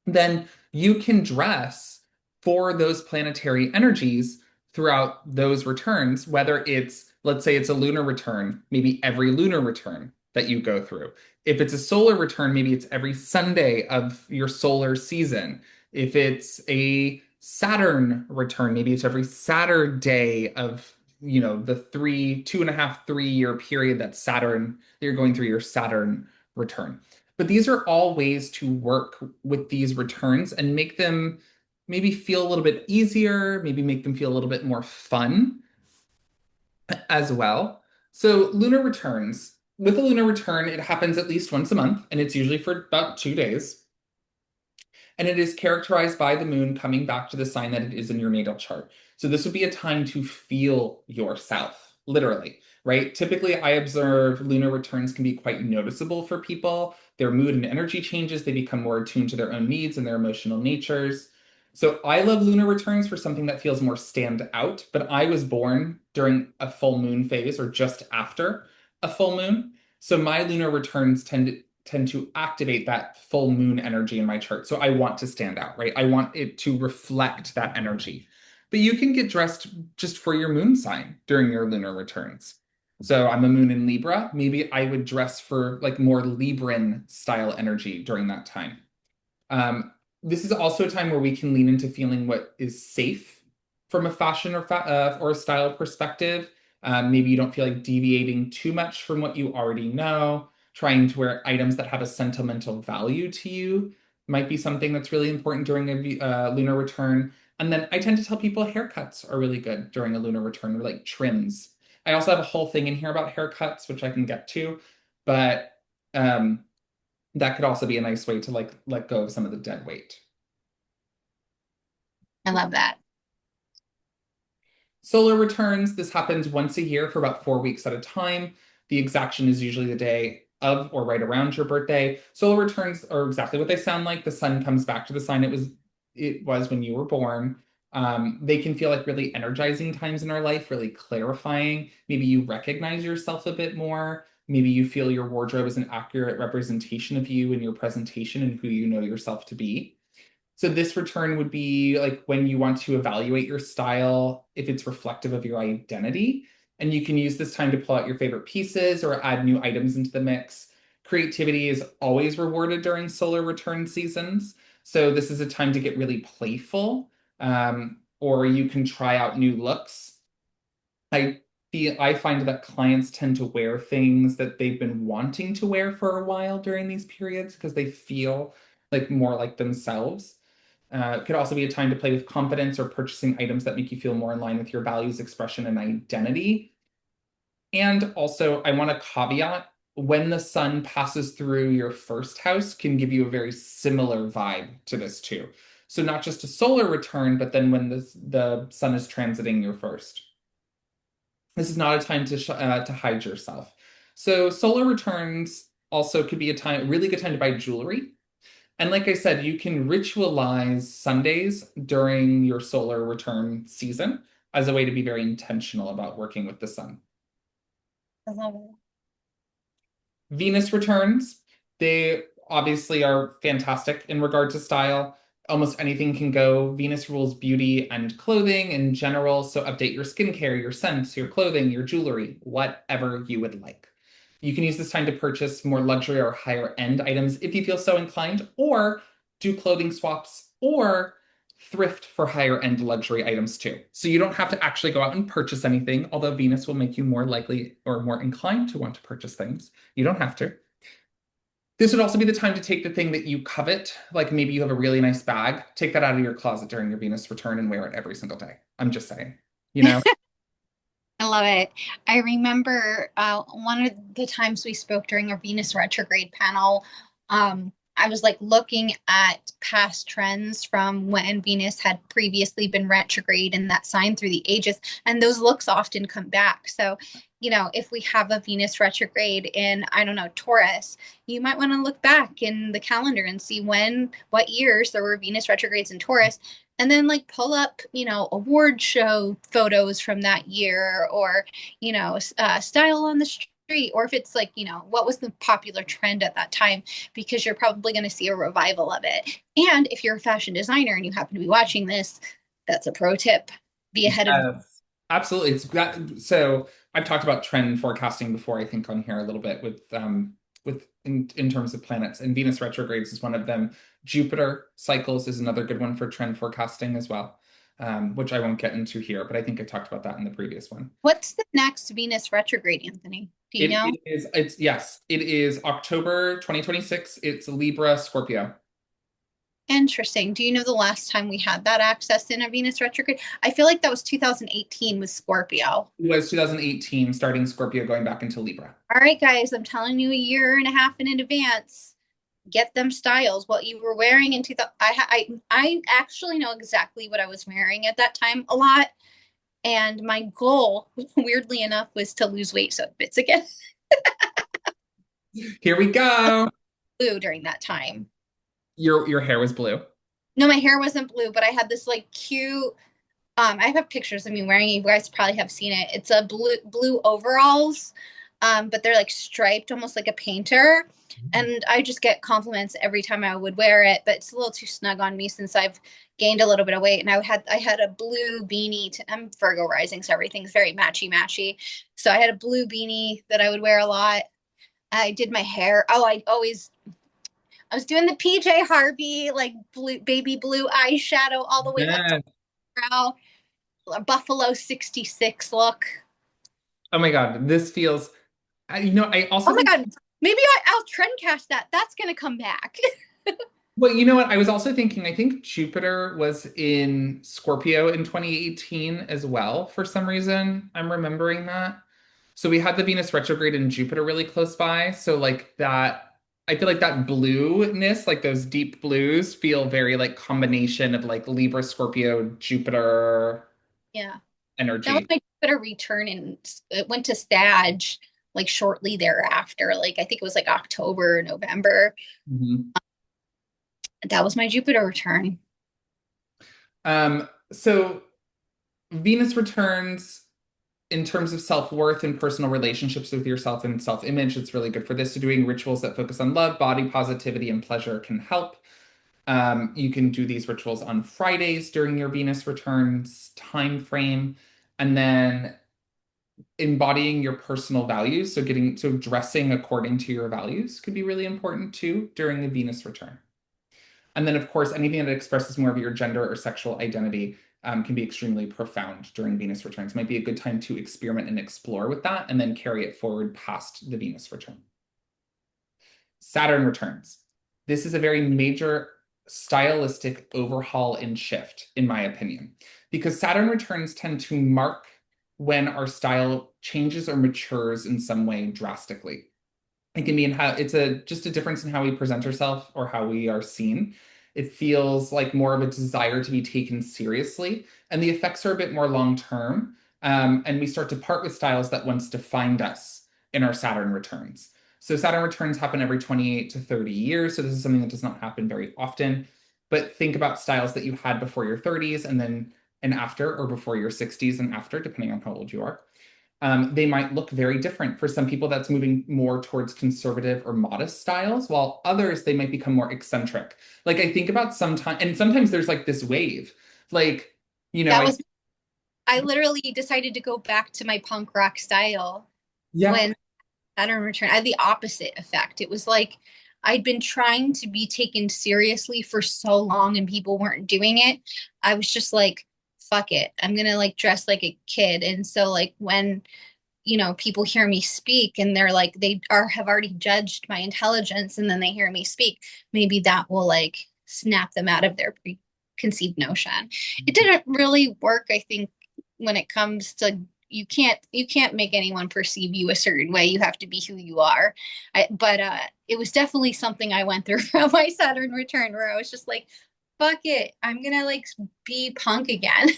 then you can dress for those planetary energies throughout those returns, whether it's, let's say it's a lunar return, maybe every lunar return that you go through. If it's a solar return, maybe it's every Sunday of your solar season. If it's a Saturn return, maybe it's every Saturday of, the 2.5, 3 year period that you're going through your Saturn return. But these are all ways to work with these returns and make them maybe feel a little bit easier, maybe make them feel a little bit more fun as well. So, lunar returns. With a lunar return, it happens at least once a month, and it's usually for about 2 days. And it is characterized by the moon coming back to the sign that it is in your natal chart. So this would be a time to feel yourself, literally, right? Typically, I observe lunar returns can be quite noticeable for people. Their mood and energy changes, they become more attuned to their own needs and their emotional natures. So I love lunar returns for something that feels more stand out, but I was born during a full moon phase or just after a full moon. So my lunar returns tend to activate that full moon energy in my chart. So I want to stand out, right? I want it to reflect that energy. But you can get dressed just for your moon sign during your lunar returns. So I'm a moon in Libra. Maybe I would dress for like more Libran style energy during that time. This is also a time where we can lean into feeling what is safe from a fashion or a style perspective. Maybe you don't feel like deviating too much from what you already know. Trying to wear items that have a sentimental value to you might be something that's really important during a lunar return. And then I tend to tell people haircuts are really good during a lunar return, or like trims. I also have a whole thing in here about haircuts, which I can get to, but um, that could also be a nice way to like let go of some of the dead weight. I love that. Solar returns, this happens once a year for about 4 weeks at a time. The exaction is usually the day of or right around your birthday. Solar returns are exactly what they sound like. The sun comes back to the sign it was when you were born. They can feel like really energizing times in our life, really clarifying. Maybe you recognize yourself a bit more. Maybe you feel your wardrobe is an accurate representation of you and your presentation and who you know yourself to be. So this return would be like when you want to evaluate your style, if it's reflective of your identity. And you can use this time to pull out your favorite pieces or add new items into the mix. Creativity is always rewarded during solar return seasons. So this is a time to get really playful, or you can try out new looks. I find that clients tend to wear things that they've been wanting to wear for a while during these periods because they feel like more like themselves. It could also be a time to play with confidence or purchasing items that make you feel more in line with your values, expression, and identity. And also, I want to caveat when the sun passes through your first house can give you a very similar vibe to this too. So not just a solar return, but then when the sun is transiting your first. This is not a time to hide yourself. So solar returns also could be a really good time to buy jewelry. And like I said, you can ritualize Sundays during your solar return season as a way to be very intentional about working with the sun. I love it. Venus returns, they obviously are fantastic in regard to style. Almost anything can go. Venus rules beauty and clothing in general, so update your skincare, your scents, your clothing, your jewelry, whatever you would like. You can use this time to purchase more luxury or higher end items if you feel so inclined, or do clothing swaps or thrift for higher end luxury items too. So you don't have to actually go out and purchase anything, although Venus will make you more likely or more inclined to want to purchase things. You don't have to. This would also be the time to take the thing that you covet, like maybe you have a really nice bag, take that out of your closet during your Venus return and wear it every single day. I'm just saying, you know? I love it. I remember one of the times we spoke during our Venus retrograde panel. I was like looking at past trends from when Venus had previously been retrograde in that sign through the ages, and those looks often come back. So, if we have a Venus retrograde in, I don't know, Taurus, you might want to look back in the calendar and see what years there were Venus retrogrades in Taurus, and then like pull up award show photos from that year, or style on the street, or if it's like what was the popular trend at that time, because you're probably going to see a revival of it. And if you're a fashion designer and you happen to be watching this, that's a pro tip: be ahead of. Yes, absolutely. It's that. So I've talked about trend forecasting before, I think, on here a little bit with in terms of planets, and Venus retrogrades is one of them. Jupiter cycles is another good one for trend forecasting as well, which I won't get into here, but I think I talked about that in the previous one. What's the next Venus retrograde, Anthony? Do you know? It is October 2026. It's Libra, Scorpio. Interesting. Do you know the last time we had that access in a Venus retrograde? I feel like that was 2018 with Scorpio. It was 2018, starting Scorpio, going back into Libra. All right, guys, I'm telling you a year and a half in advance. Get them styles. What you were wearing in 2000. I actually know exactly what I was wearing at that time a lot. And my goal, weirdly enough, was to lose weight so it fits again. Here we go. Blue during that time. Your hair was blue. No, my hair wasn't blue, but I had this like cute. I have pictures of me wearing it. You guys probably have seen it. It's a blue overalls, but they're like striped, almost like a painter. And I just get compliments every time I would wear it, but it's a little too snug on me since I've gained a little bit of weight. And I had a blue beanie. I'm Virgo rising, so everything's very matchy matchy. So I had a blue beanie that I would wear a lot. I did my hair. Oh, I was doing the PJ Harvey like blue baby blue eyeshadow all the way up to Yes. the brow, a Buffalo 66 look. Oh my God, this feels, I Oh also my think, god, maybe I'll trend cast that. That's gonna come back. well, you know what? I was also thinking, I think Jupiter was in Scorpio in 2018 as well, for some reason. I'm remembering that. So we had the Venus retrograde in Jupiter really close by. So like that, I feel like that blueness, like those deep blues, feel very like combination of like Libra, Scorpio, Jupiter Yeah, that was energy. my Jupiter return, and it went to Sag like shortly thereafter. Like I think it was like October, November. Mhm. That was my Jupiter return. So Venus returns in terms of self-worth and personal relationships with yourself and self-image. It's really good for this. So doing rituals that focus on love, body positivity, and pleasure can help. You can do these rituals on Fridays during your Venus returns time frame. And then embodying your personal values. So dressing according to your values could be really important too during the Venus return. And then, of course, anything that expresses more of your gender or sexual identity can be extremely profound during Venus returns. Might be a good time to experiment and explore with that and then carry it forward past the Venus return. Saturn returns. This is a very major stylistic overhaul and shift, in my opinion, because Saturn returns tend to mark when our style changes or matures in some way drastically. It can be in how it's a just a difference in how we present ourselves or how we are seen. It feels like more of a desire to be taken seriously, and the effects are a bit more long term. And we start to part with styles that once defined us in our Saturn returns. So Saturn returns happen every 28 to 30 years. So this is something that does not happen very often. But think about styles that you had before your 30s and then and after, or before your 60s and after, depending on how old you are. They might look very different. For some people, that's moving more towards conservative or modest styles, while others, they might become more eccentric. Like I think about sometimes, and sometimes there's like this wave. Like, That I, was I literally decided to go back to my punk rock style yeah, when Saturn returned. I had the opposite effect. It was like I'd been trying to be taken seriously for so long and people weren't doing it. I was just like, fuck it. I'm gonna like dress like a kid. And so like when people hear me speak and they're like they are have already judged my intelligence and then they hear me speak, maybe that will like snap them out of their preconceived notion. It didn't really work, I think, when it comes to you can't make anyone perceive you a certain way. You have to be who you are. But it was definitely something I went through from my Saturn return where I was just like, fuck it, I'm gonna like be punk again.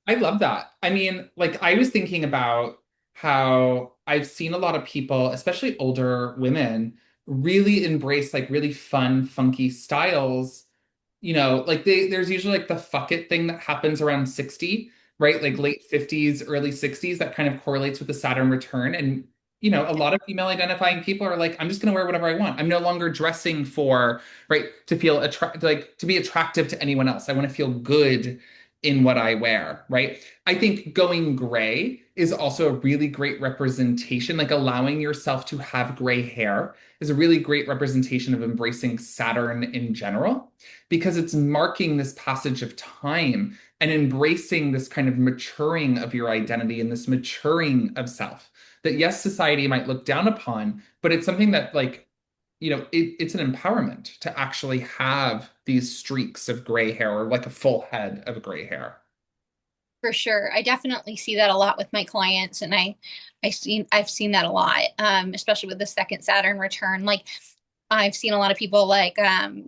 I love that. I mean, like I was thinking about how I've seen a lot of people, especially older women, really embrace like really fun, funky styles. Like there's usually like the fuck it thing that happens around 60, right? Like late 50s, early 60s that kind of correlates with the Saturn return. And a lot of female identifying people are like, I'm just gonna wear whatever I want. I'm no longer dressing for, right, to feel like to be attractive to anyone else. I want to feel good in what I wear, right? I think going gray is also a really great representation, like allowing yourself to have gray hair is a really great representation of embracing Saturn in general because it's marking this passage of time and embracing this kind of maturing of your identity and this maturing of self that yes, society might look down upon, but it's something that like it's an empowerment to actually have these streaks of gray hair or like a full head of gray hair. For sure. I definitely see that a lot with my clients, and I've seen that a lot, especially with the second Saturn return. Like I've seen a lot of people like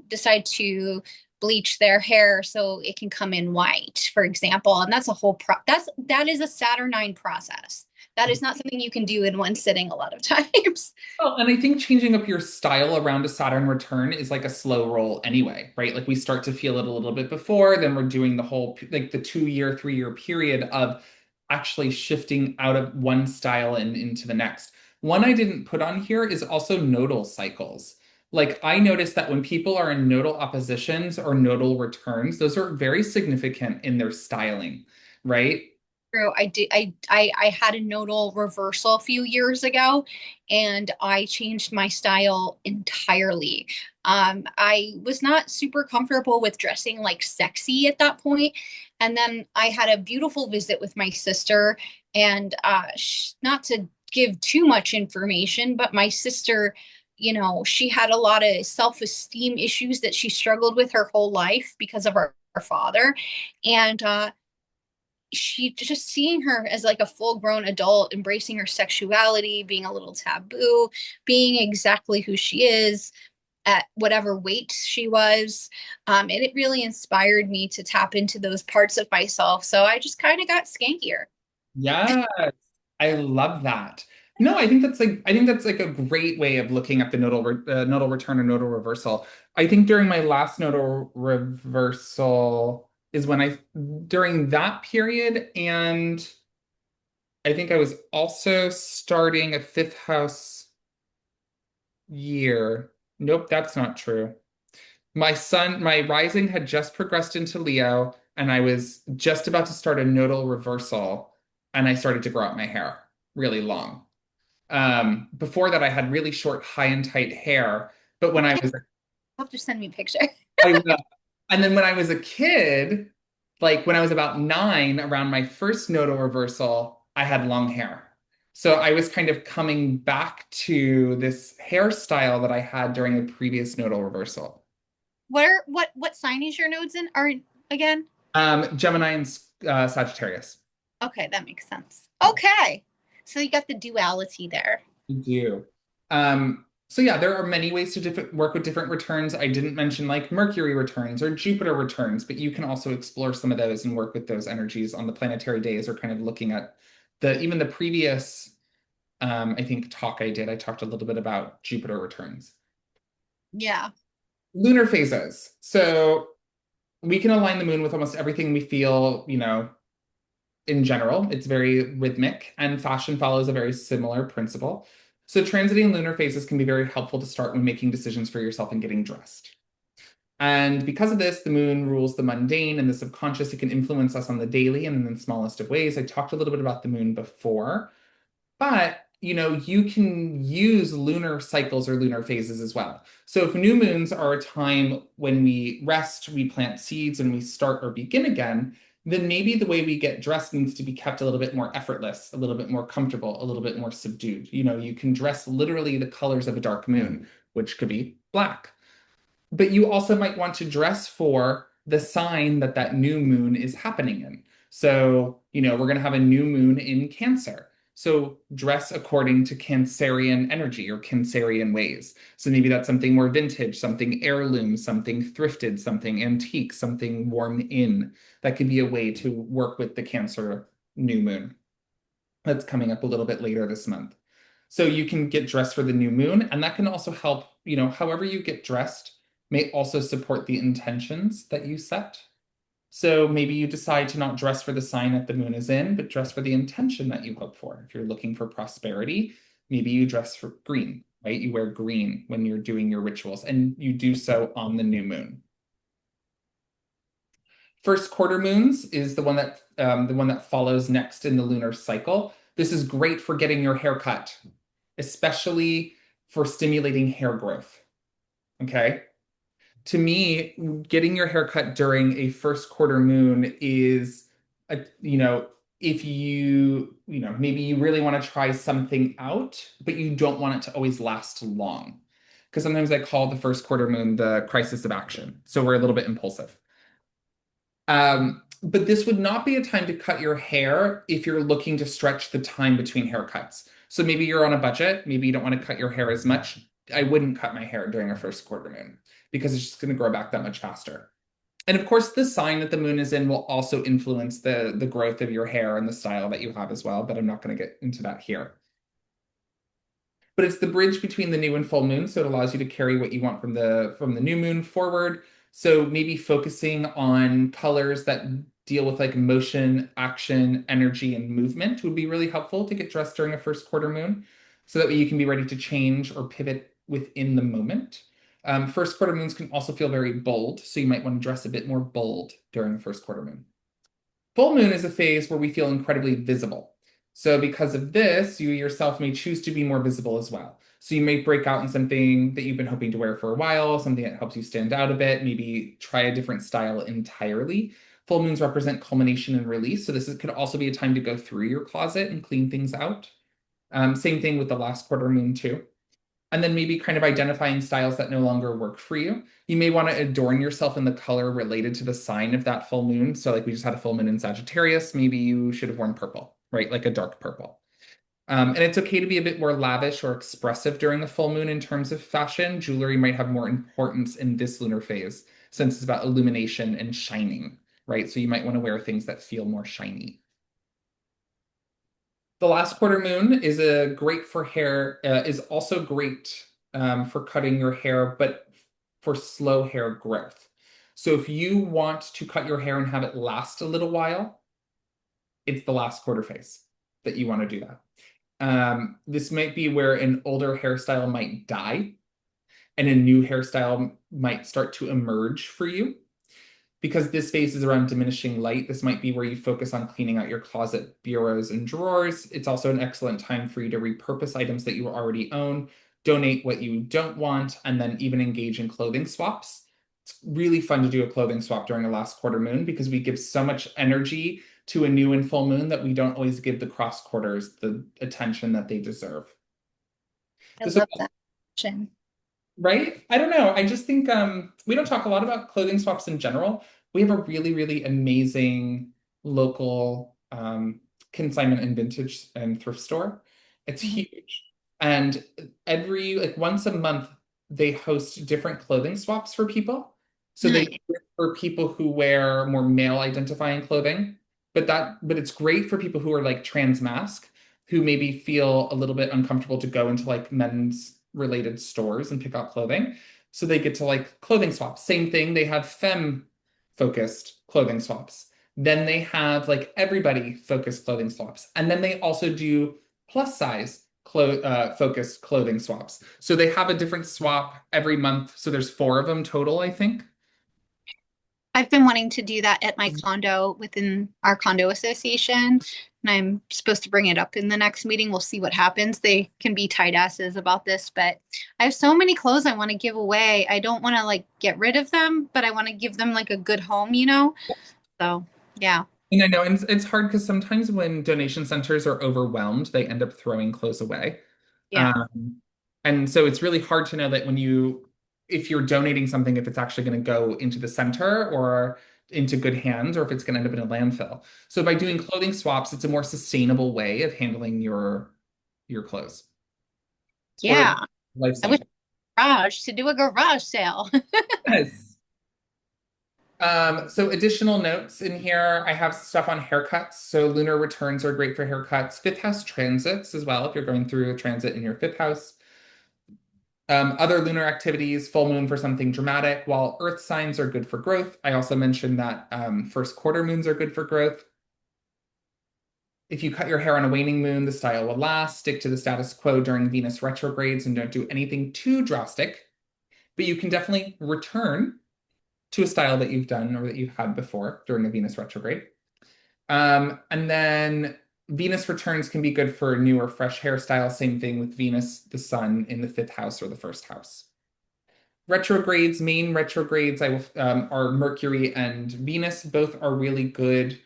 decide to bleach their hair so it can come in white, for example. And that's a whole that is a Saturnine process. That is not something you can do in one sitting a lot of times. Well, and I think changing up your style around a Saturn return is like a slow roll anyway, right? Like we start to feel it a little bit before, then we're doing the whole like the 2 year, 3 year period of actually shifting out of one style and into the next. One I didn't put on here is also nodal cycles. Like I noticed that when people are in nodal oppositions or nodal returns, those are very significant in their styling, right? True. I did. I had a nodal reversal a few years ago, and I changed my style entirely. I was not super comfortable with dressing like sexy at that point, and then I had a beautiful visit with my sister, and not to give too much information, but my sister, she had a lot of self-esteem issues that she struggled with her whole life because of her father, and she just seeing her as like a full grown adult, embracing her sexuality, being a little taboo, being exactly who she is at whatever weight she was. And it really inspired me to tap into those parts of myself. So I just kind of got skankier. Yes, I love that. No, I think that's like a great way of looking at the nodal return or nodal reversal. I think during my last nodal reversal is when I during that period, and I think I was also starting a fifth house year. Nope, that's not true. My rising had just progressed into Leo, and I was just about to start a nodal reversal. and I started to grow out my hair really long. Before that, I had really short, high and tight hair. But when I Okay, was, you have to send me a picture. I will. And then when I was a kid, like when I was about 9, around my first nodal reversal, I had long hair. So I was kind of coming back to this hairstyle that I had during a previous nodal reversal. What sign is your nodes in are again? Gemini and Sagittarius. Okay, that makes sense. Okay. So you got the duality there. We do. So yeah, there are many ways to work with different returns. I didn't mention like Mercury returns or Jupiter returns, but you can also explore some of those and work with those energies on the planetary days, or kind of looking at the even the previous I think talk I did. I talked a little bit about Jupiter returns. Yeah. Lunar phases. So we can align the moon with almost everything we feel, in general. It's very rhythmic, and fashion follows a very similar principle. So, transiting lunar phases can be very helpful to start when making decisions for yourself and getting dressed. And because of this, the moon rules the mundane and the subconscious. It can influence us on the daily and in the smallest of ways. I talked a little bit about the moon before, but you can use lunar cycles or lunar phases as well. So if new moons are a time when we rest, we plant seeds, and we start or begin again, then maybe the way we get dressed needs to be kept a little bit more effortless, a little bit more comfortable, a little bit more subdued. You can dress literally the colors of a dark moon, which could be black. But you also might want to dress for the sign that that new moon is happening in. So, we're going to have a new moon in Cancer. So, dress according to Cancerian energy or Cancerian ways. So, maybe that's something more vintage, something heirloom, something thrifted, something antique, something worn in. That could be a way to work with the Cancer new moon that's coming up a little bit later this month. So you can get dressed for the new moon, and that can also help, however you get dressed may also support the intentions that you set. So maybe you decide to not dress for the sign that the moon is in, but dress for the intention that you hope for. If you're looking for prosperity, maybe you dress for green, right? You wear green when you're doing your rituals, and you do so on the new moon. First quarter moons is the one that follows next in the lunar cycle. This is great for getting your hair cut, especially for stimulating hair growth. Okay. To me, getting your hair cut during a first quarter moon is, if maybe you really want to try something out, but you don't want it to always last long. Because sometimes I call the first quarter moon the crisis of action. So we're a little bit impulsive. But this would not be a time to cut your hair if you're looking to stretch the time between haircuts. So maybe you're on a budget, maybe you don't want to cut your hair as much. I wouldn't cut my hair during a first quarter moon because it's just going to grow back that much faster. And of course, the sign that the moon is in will also influence the growth of your hair and the style that you have as well, but I'm not going to get into that here. But it's the bridge between the new and full moon, so it allows you to carry what you want from the new moon forward. So maybe focusing on colors that deal with like motion, action, energy, and movement would be really helpful to get dressed during a first quarter moon, so that way you can be ready to change or pivot within the moment. First quarter moons can also feel very bold, so you might want to dress a bit more bold during a first quarter moon. Full moon is a phase where we feel incredibly visible. So, because of this, you yourself may choose to be more visible as well. So, you may break out in something that you've been hoping to wear for a while, something that helps you stand out a bit, maybe try a different style entirely. Full moons represent culmination and release. So, could also be a time to go through your closet and clean things out. Same thing with the last quarter moon, too. And then maybe kind of identifying styles that no longer work for you. You may want to adorn yourself in the color related to the sign of that full moon. So, like we just had a full moon in Sagittarius, maybe you should have worn purple, right? Like a dark purple. And it's okay to be a bit more lavish or expressive during the full moon in terms of fashion. Jewelry might have more importance in this lunar phase since it's about illumination and shining, right? So, you might want to wear things that feel more shiny. The last quarter moon is a great for hair, is also great for cutting your hair, but for slow hair growth. So if you want to cut your hair and have it last a little while, it's the last quarter phase that you want to do that. This might be where an older hairstyle might die and a new hairstyle might start to emerge for you. Because this phase is around diminishing light, this might be where you focus on cleaning out your closet, bureaus, and drawers. It's also an excellent time for you to repurpose items that you already own, donate what you don't want, and then even engage in clothing swaps. It's really fun to do a clothing swap during a last quarter moon because we give so much energy to a new and full moon that we don't always give the cross quarters the attention that they deserve. I This love that. Option. Right? I don't know. I just think we don't talk a lot about clothing swaps in general. We have a really, really amazing local consignment and vintage and thrift store. It's Mhm. huge. And every like once a month they host different clothing swaps for people. So they do Nice. it for people who wear more male identifying clothing, but it's great for people who are like trans mask who maybe feel a little bit uncomfortable to go into like men's related stores and pick out clothing. So they get to like clothing swaps. Same thing, they have femme focused clothing swaps. Then they have like everybody focused clothing swaps. And then they also do plus size focused clothing swaps. So they have a different swap every month. So there's four of them total, I think. I've been wanting to do that at my condo within our condo association, and I'm supposed to bring it up in the next meeting. We'll see what happens. They can be tight asses about this, but I have so many clothes I want to give away. I don't want to like get rid of them, but I want to give them like a good home, you know? So, yeah. And I know, and it's hard because sometimes when donation centers are overwhelmed, they end up throwing clothes away. Yeah. Um, and so it's really hard to know that if you're donating something, if it's actually going to go into the center or into good hands, or if it's going to end up in a landfill. So by doing clothing swaps, it's a more sustainable way of handling your clothes or Yeah. life I wish cycle. garage to do a garage sale. Yes. So additional notes in here, I have stuff on haircuts. So lunar returns are great for haircuts. Fifth house transits as well, if you're going through a transit in your fifth house. Other lunar activities, full moon for something dramatic, while earth signs are good for growth. I also mentioned that first quarter moons are good for growth. If you cut your hair on a waning moon, the style will last. Stick to the status quo during Venus retrogrades and don't do anything too drastic. But you can definitely return to a style that you've done or that you've had before during a Venus retrograde. And then Venus returns can be good for new or fresh hairstyle. Same thing with Venus, the sun in the fifth house or the first house. Retrogrades, main retrogrades, are Mercury and Venus. Both are really good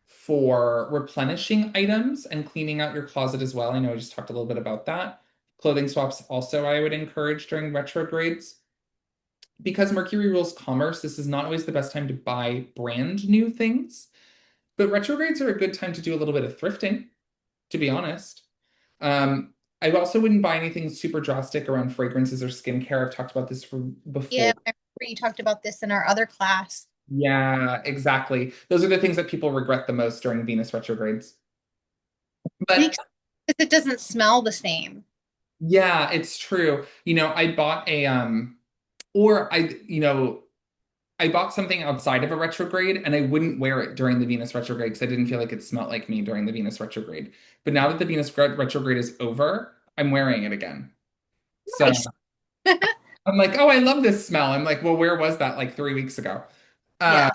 for replenishing items and cleaning out your closet as well. I know I just talked a little bit about that. Clothing swaps also I would encourage during retrogrades. Because Mercury rules commerce, this is not always the best time to buy brand new things, but retrogrades are a good time to do a little bit of thrifting, to be honest. I also wouldn't buy anything super drastic around fragrances or skincare. I've talked about this Yeah, before. I remember you talked about this in our other class. Yeah, exactly. Those are the things that people regret the most during Venus retrogrades. Makes But because it doesn't smell the same. yeah, it's true. I bought or I bought something outside of a retrograde and I wouldn't wear it during the Venus retrograde because I didn't feel like it smelled like me during the Venus retrograde. But now that the retrograde is over, I'm wearing it again. So Nice. I'm like, oh, I love this smell. I'm like, well, where was that like 3 weeks ago? Yeah.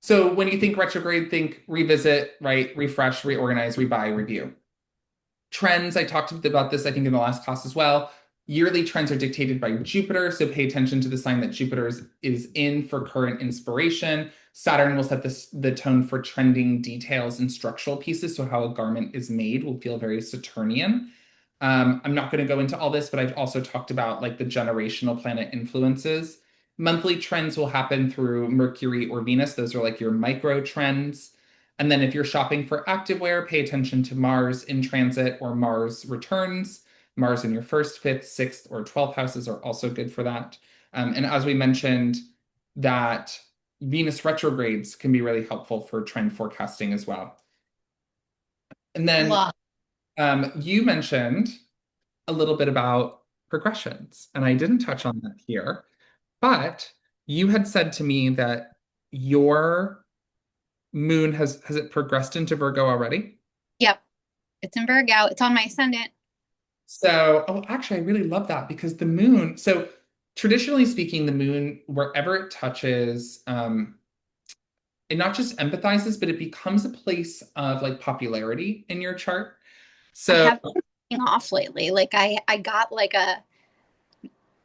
So when you think retrograde, think revisit, right? Refresh, reorganize, rebuy, review. Trends, I talked about this, I think, in the last class as well. Yearly trends are dictated by Jupiter, so pay attention to the sign that Jupiter is in for current inspiration. Saturn will set the tone for trending details and structural pieces, so how a garment is made will feel very Saturnian. I'm not going to go into all this, but I've also talked about like the generational planet influences. Monthly trends will happen through Mercury or Venus. Those are like your micro trends. And then if you're shopping for activewear, pay attention to Mars in transit or Mars returns. Mars in your first, fifth, sixth, or 12th houses are also good for that. And as we mentioned, that Venus retrogrades can be really helpful for trend forecasting as well. And then Love. you mentioned a little bit about progressions, and I didn't touch on that here, but you had said to me that your moon has it progressed into Virgo already? Yep. It's in Virgo. It's on my ascendant. So, oh, actually, I really love that because the moon. So, traditionally speaking, the moon, wherever it touches, it not just empathizes, but it becomes a place of like popularity in your chart. I So have been off lately. Like I got like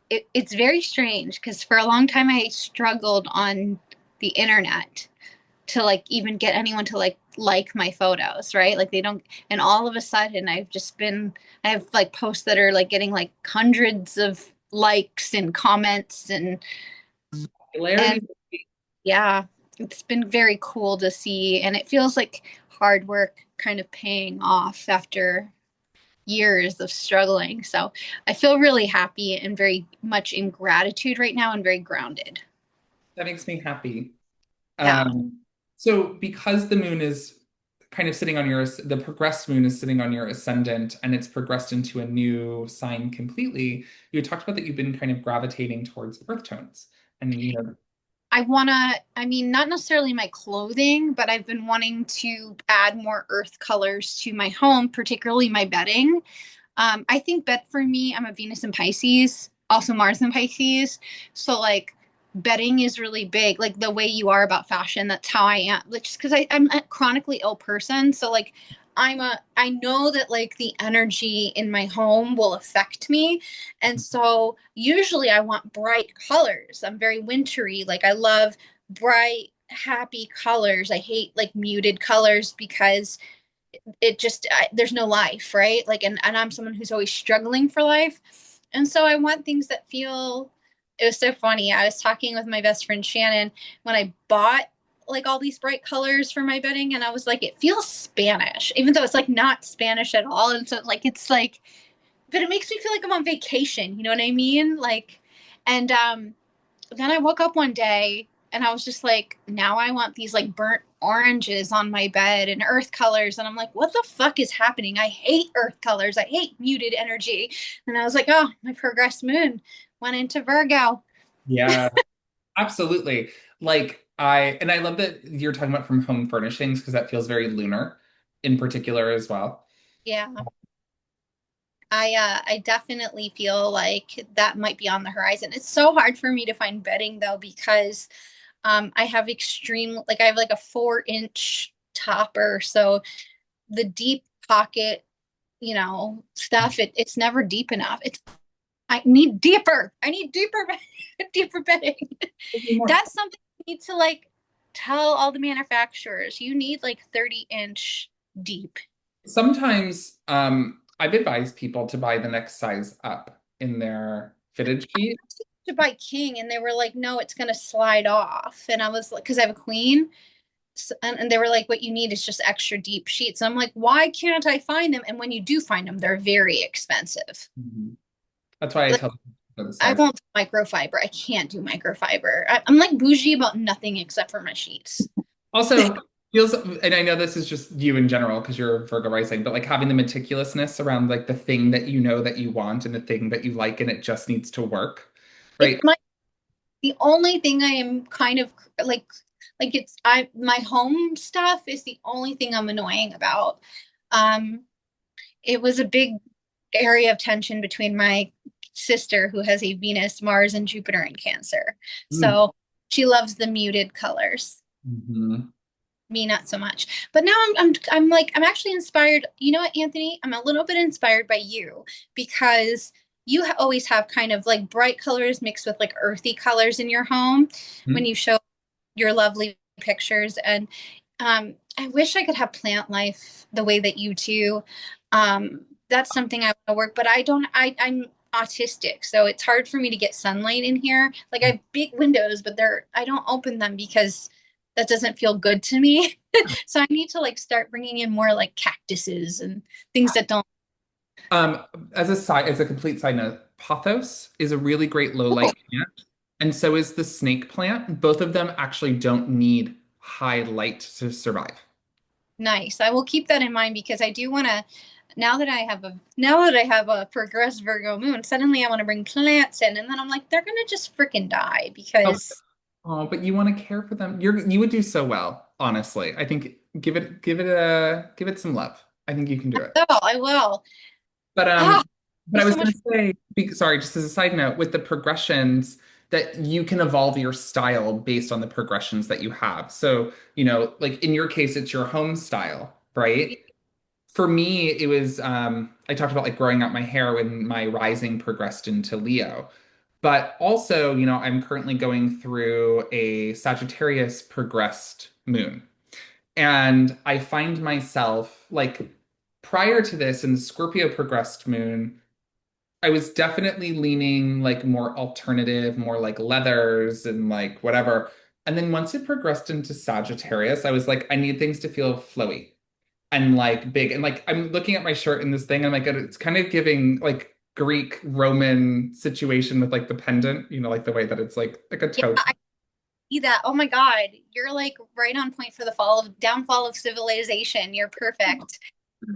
it's very strange because for a long time I struggled on the internet to like even get anyone to like my photos, right? Like they don't, and all of a sudden I have like posts that are like getting like hundreds of likes and comments and popularity, yeah, it's been very cool to see, and it feels like hard work kind of paying off after years of struggling. So I feel really happy and very much in gratitude right now and very grounded. that makes me happy. Yeah. So because the moon is kind of sitting on the progressed moon is sitting on your ascendant and it's progressed into a new sign completely, you talked about that you've been kind of gravitating towards earth tones. And, I mean, not necessarily my clothing, but I've been wanting to add more earth colors to my home, particularly my bedding. I think bed for me, I'm a Venus in Pisces, also Mars in Pisces. So like bedding is really big. Like the way you are about fashion, that's how I am. Like just because I'm a chronically ill person. So like I know that like the energy in my home will affect me. And so usually I want bright colors. I'm very wintry. Like I love bright, happy colors. I hate like muted colors because there's no life, right? Like and I'm someone who's always struggling for life, and so I want things that feel. It was so funny. I was talking with my best friend Shannon when I bought like all these bright colors for my bedding, and I was like, it feels Spanish, even though it's like not Spanish at all. And so like it's like, but it makes me feel like I'm on vacation. You know what I mean? Like, and then I woke up one day and I was just like, now I want these like burnt oranges on my bed and earth colors. And I'm like, what the fuck is happening? I hate earth colors. I hate muted energy. And I was like, oh, my progressed moon went into Virgo. yeah, absolutely. And I love that you're talking about from home furnishings because that feels very lunar in particular as well. Yeah. I definitely feel like that might be on the horizon. It's so hard for me to find bedding though because I have I have like a 4 inch topper. So the deep pocket, stuff, it's never deep enough. I need deeper. I need deeper deeper bedding. That's something you need to like tell all the manufacturers. You need like 30-inch deep. Sometimes I've advised people to buy the next size up in their fitted sheet. To buy king and they were like, no, it's gonna slide off. And I was like, because I have a queen. And they were like, what you need is just extra deep sheets. And I'm like, why can't I find them? And when you do find them, they're very expensive. Mhm. That's why I Like tell them for the I size. won't do microfiber. I can't do microfiber. I'm like bougie about nothing except for my sheets. Also, feels, and I know this is just you in general because you're Virgo rising, but like having the meticulousness around like the thing that you know that you want and the thing that you like, and it just needs to work, It's right? the only thing I am kind of like it's I my home stuff is the only thing I'm annoying about. Um, it was a big area of tension between my sister who has a Venus, Mars, and Jupiter in Cancer. So she loves the muted colors. Mm-hmm. Me not so much. But now I'm actually inspired. You know what, Anthony? I'm a little bit inspired by you because you always have kind of like bright colors mixed with like earthy colors in your home when you show your lovely pictures. And I wish I could have plant life the way that you do. That's something I want to work, but I don't. I'm autistic, so it's hard for me to get sunlight in here. Like I have big windows, but I don't open them because that doesn't feel good to me. So I need to like start bringing in more like cactuses and things that don't. Um, as a complete side note, pothos is a really great low Oh, light plant, and so is the snake plant. Both of them actually don't need high light to survive. nice. I will keep that in mind because I do want to. Now that I have a progressed Virgo moon, suddenly I want to bring plants in, and then I'm like, they're gonna just freaking die Oh, because oh, but you want to care for them. You would do so well, honestly. I think give it some love. I think you can do it. I will. But Ah, But I Just was so going much. to say, sorry, just as a side note, with the progressions, that you can evolve your style based on the progressions that you have. So, like in your case, it's your home style, right? For me, it was, I talked about like growing out my hair when my rising progressed into Leo. But also, I'm currently going through a Sagittarius progressed moon. And I find myself like prior to this in the Scorpio progressed moon, I was definitely leaning like more alternative, more like leathers and like whatever. And then once it progressed into Sagittarius, I was like, I need things to feel flowy and like big. And like I'm looking at my shirt in this thing, and I'm like, it's kind of giving like Greek Roman situation with like the pendant, like the way that it's like a Yeah, toe. I see that. Oh my God. You're like right on point for the downfall of civilization. You're perfect.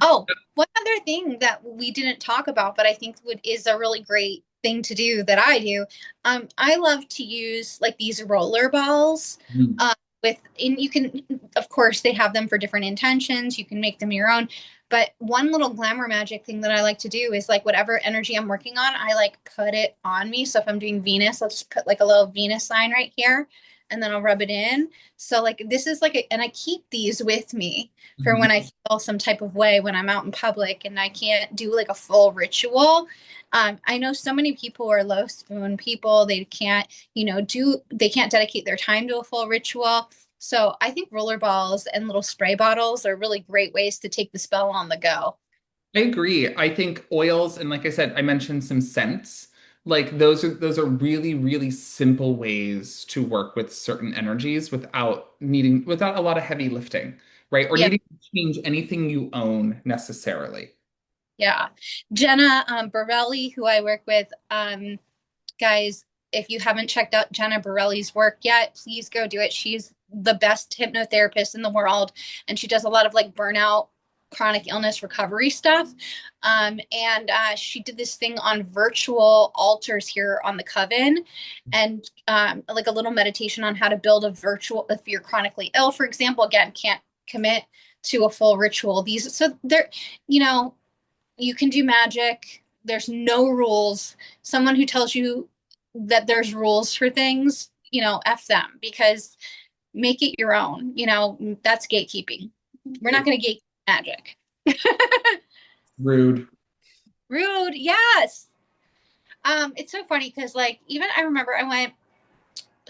Oh, one other thing that we didn't talk about, but I think is a really great thing to do that I do. I love to use like these roller balls. Mm. And you can, of course, they have them for different intentions. You can make them your own. But one little glamour magic thing that I like to do is like whatever energy I'm working on, I like put it on me. So if I'm doing Venus, I'll just put like a little Venus sign right here and then I'll rub it in. So like this is and I keep these with me for Mhm. when I feel some type of way when I'm out in public and I can't do like a full ritual. I know so many people are low spoon people. They can't dedicate their time to a full ritual. So I think roller balls and little spray bottles are really great ways to take the spell on the go. I agree. I think oils and like I said, I mentioned some scents. Like those are really, really simple ways to work with certain energies without a lot of heavy lifting, right? Or Yeah, needing to change anything you own necessarily. yeah. Jenna Borelli, who I work with, guys, if you haven't checked out Jenna Borelli's work yet, please go do it. She's the best hypnotherapist in the world, and she does a lot of like burnout, chronic illness recovery stuff. And she did this thing on virtual altars here on the Coven, and like a little meditation on how to build a virtual. If you're chronically ill, for example, again, can't commit to a full ritual. These so they're you know you can do magic. There's no rules. Someone who tells you that there's rules for things, F them because make it your own. That's gatekeeping. We're not going to gate magic. Rude. Rude. Yes. It's so funny because like even I remember I went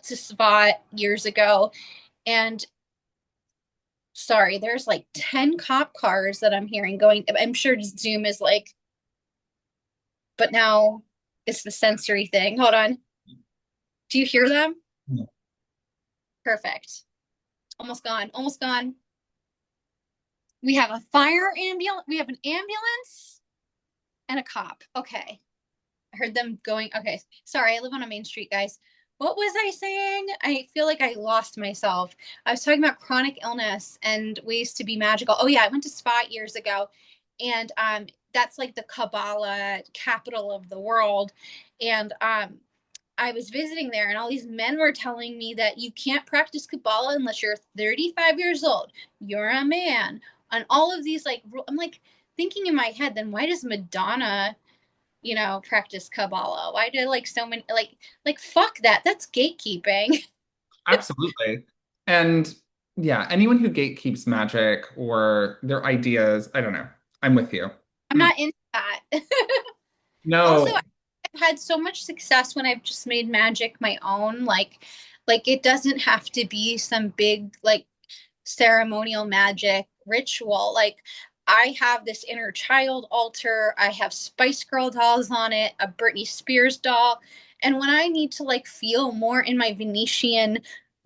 to Spot years ago and sorry, there's like 10 cop cars that I'm hearing going. I'm sure Zoom is like, but now it's the sensory thing. Hold on. Do you hear them? Perfect. Almost gone. Almost gone. We have a fire ambulance. We have an ambulance and a cop. Okay. I heard them going. Okay. Sorry. I live on a main street, guys. What was I saying? I feel like I lost myself. I was talking about chronic illness and ways to be magical. Oh, yeah. I went to Spot years ago. And that's like the Kabbalah capital of the world. And I was visiting there, and all these men were telling me that you can't practice Kabbalah unless you're 35 years old. You're a man. And all of these, like, I'm like thinking in my head, then why does Madonna, practice Kabbalah? Why do like so many, like, fuck that? That's gatekeeping. Absolutely. And yeah, anyone who gatekeeps magic or their ideas, I don't know. I'm with you. I'm Mm. not into that. Also, No, I've had so much success when I've just made magic my own. Like it doesn't have to be some big, like, ceremonial magic ritual. Like I have this inner child altar. I have Spice Girl dolls on it, a Britney Spears doll. And when I need to like feel more in my Venetian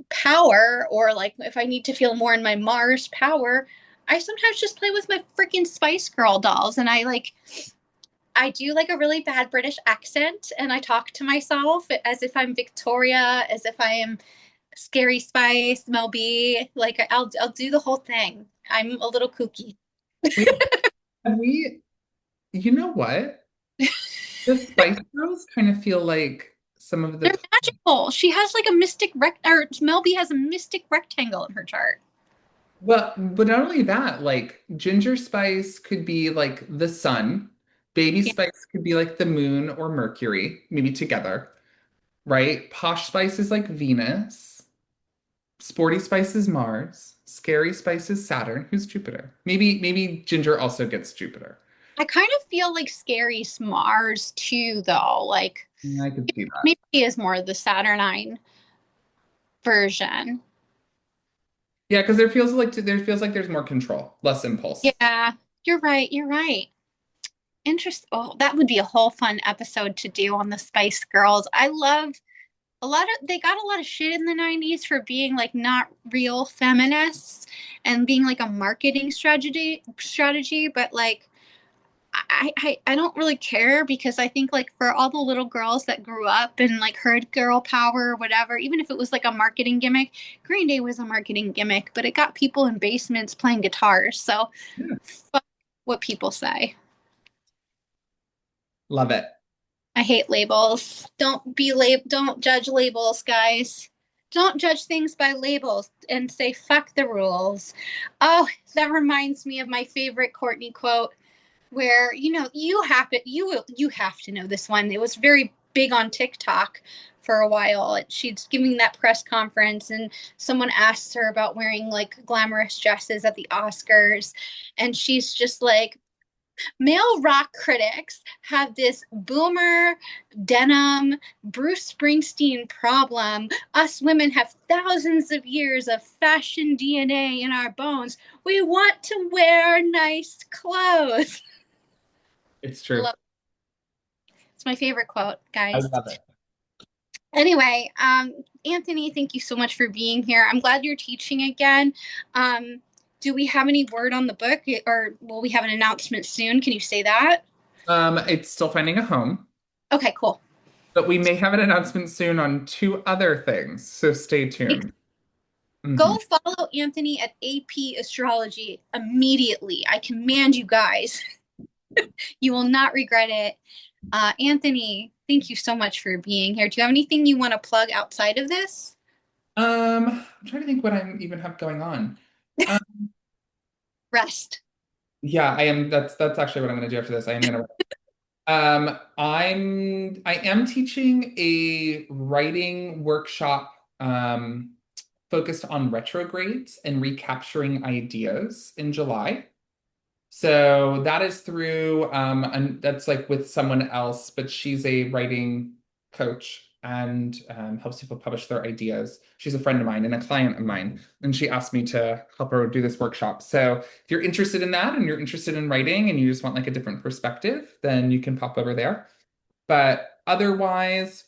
power, or like if I need to feel more in my Mars power, I sometimes just play with my freaking Spice Girl dolls and I do like a really bad British accent and I talk to myself as if I'm Victoria, as if I am Scary Spice, Mel B. Like I'll do the whole thing. I'm a little kooky. wait, have we, you know what? The Spice Girls kind of feel like some of They're the, magical. She has like a mystic or Mel B has a mystic rectangle in her chart. well, but not only that, like Ginger Spice could be like the sun, Baby Yeah. spice could be like the moon or Mercury, maybe together, right? Posh spice is like Venus. Sporty spice is Mars. Scary spice is Saturn. Who's Jupiter? Maybe Ginger also gets Jupiter. I kind of feel like Scary's Mars too, though. Like Yeah, I could see that. maybe he is more the Saturnine version. Yeah, because there feels like there's more control, less impulse. Yeah, you're right. You're right. Interest. Oh, that would be a whole fun episode to do on the Spice Girls. I love a lot of they got a lot of shit in the 90s for being like not real feminists and being like a marketing strategy, but like I don't really care because I think like for all the little girls that grew up and like heard girl power or whatever, even if it was like a marketing gimmick, Green Day was a marketing gimmick, but it got people in basements playing guitars. So Yeah. fuck what people say. Love it. I hate labels. Don't judge labels, guys. Don't judge things by labels and say fuck the rules. Oh, that reminds me of my favorite Courtney quote where you have to know this one. It was very big on TikTok for a while. She's giving that press conference and someone asks her about wearing like glamorous dresses at the Oscars and she's just like male rock critics have this boomer denim Bruce Springsteen problem. Us women have thousands of years of fashion DNA in our bones. We want to wear nice clothes. It's I true. love It's my favorite quote, I guys. love it. Anyway, Anthony, thank you so much for being here. I'm glad you're teaching again. Um, do we have any word on the book, or will we have an announcement soon? Can you say that? It's still finding a home, Okay, cool. but we may have an announcement soon on two other things, so stay tuned. Go Mhm. follow Anthony at AP Astrology immediately. I command you guys. You will not regret it. Anthony, thank you so much for being here. Do you have anything you want to plug outside of this? I'm trying to think what I even have going on. Um, Rest. yeah, I am. That's actually what I'm going to do after this. I am going to. I am teaching a writing workshop focused on retrogrades and recapturing ideas in July. So that is through, and that's like with someone else, but she's a writing coach and helps people publish their ideas. She's a friend of mine and a client of mine, and she asked me to help her do this workshop. So if you're interested in that and you're interested in writing and you just want like a different perspective, then you can pop over there. But otherwise,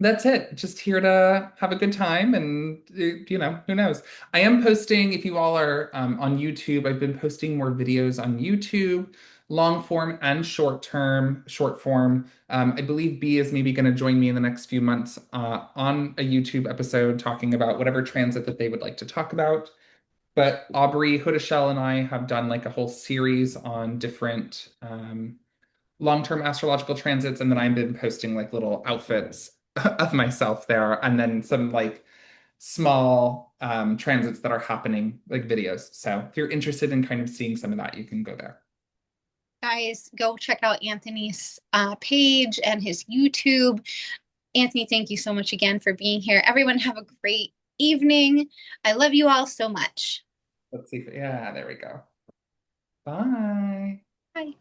that's it. Just here to have a good time and who knows. I am posting, if you all are on YouTube, I've been posting more videos on YouTube, long form and short form. I believe B is maybe going to join me in the next few months on a YouTube episode talking about whatever transit that they would like to talk about. But Aubrey Hoodeshell and I have done like a whole series on different long-term astrological transits, and then I've been posting like little outfits of myself there, and then some like small transits that are happening, like videos. So if you're interested in kind of seeing some of that, you can go there. Guys, go check out Anthony's page and his YouTube. Anthony, thank you so much again for being here. Everyone, have a great evening. I love you all so much. Let's see. Yeah, there we go. Bye. Bye.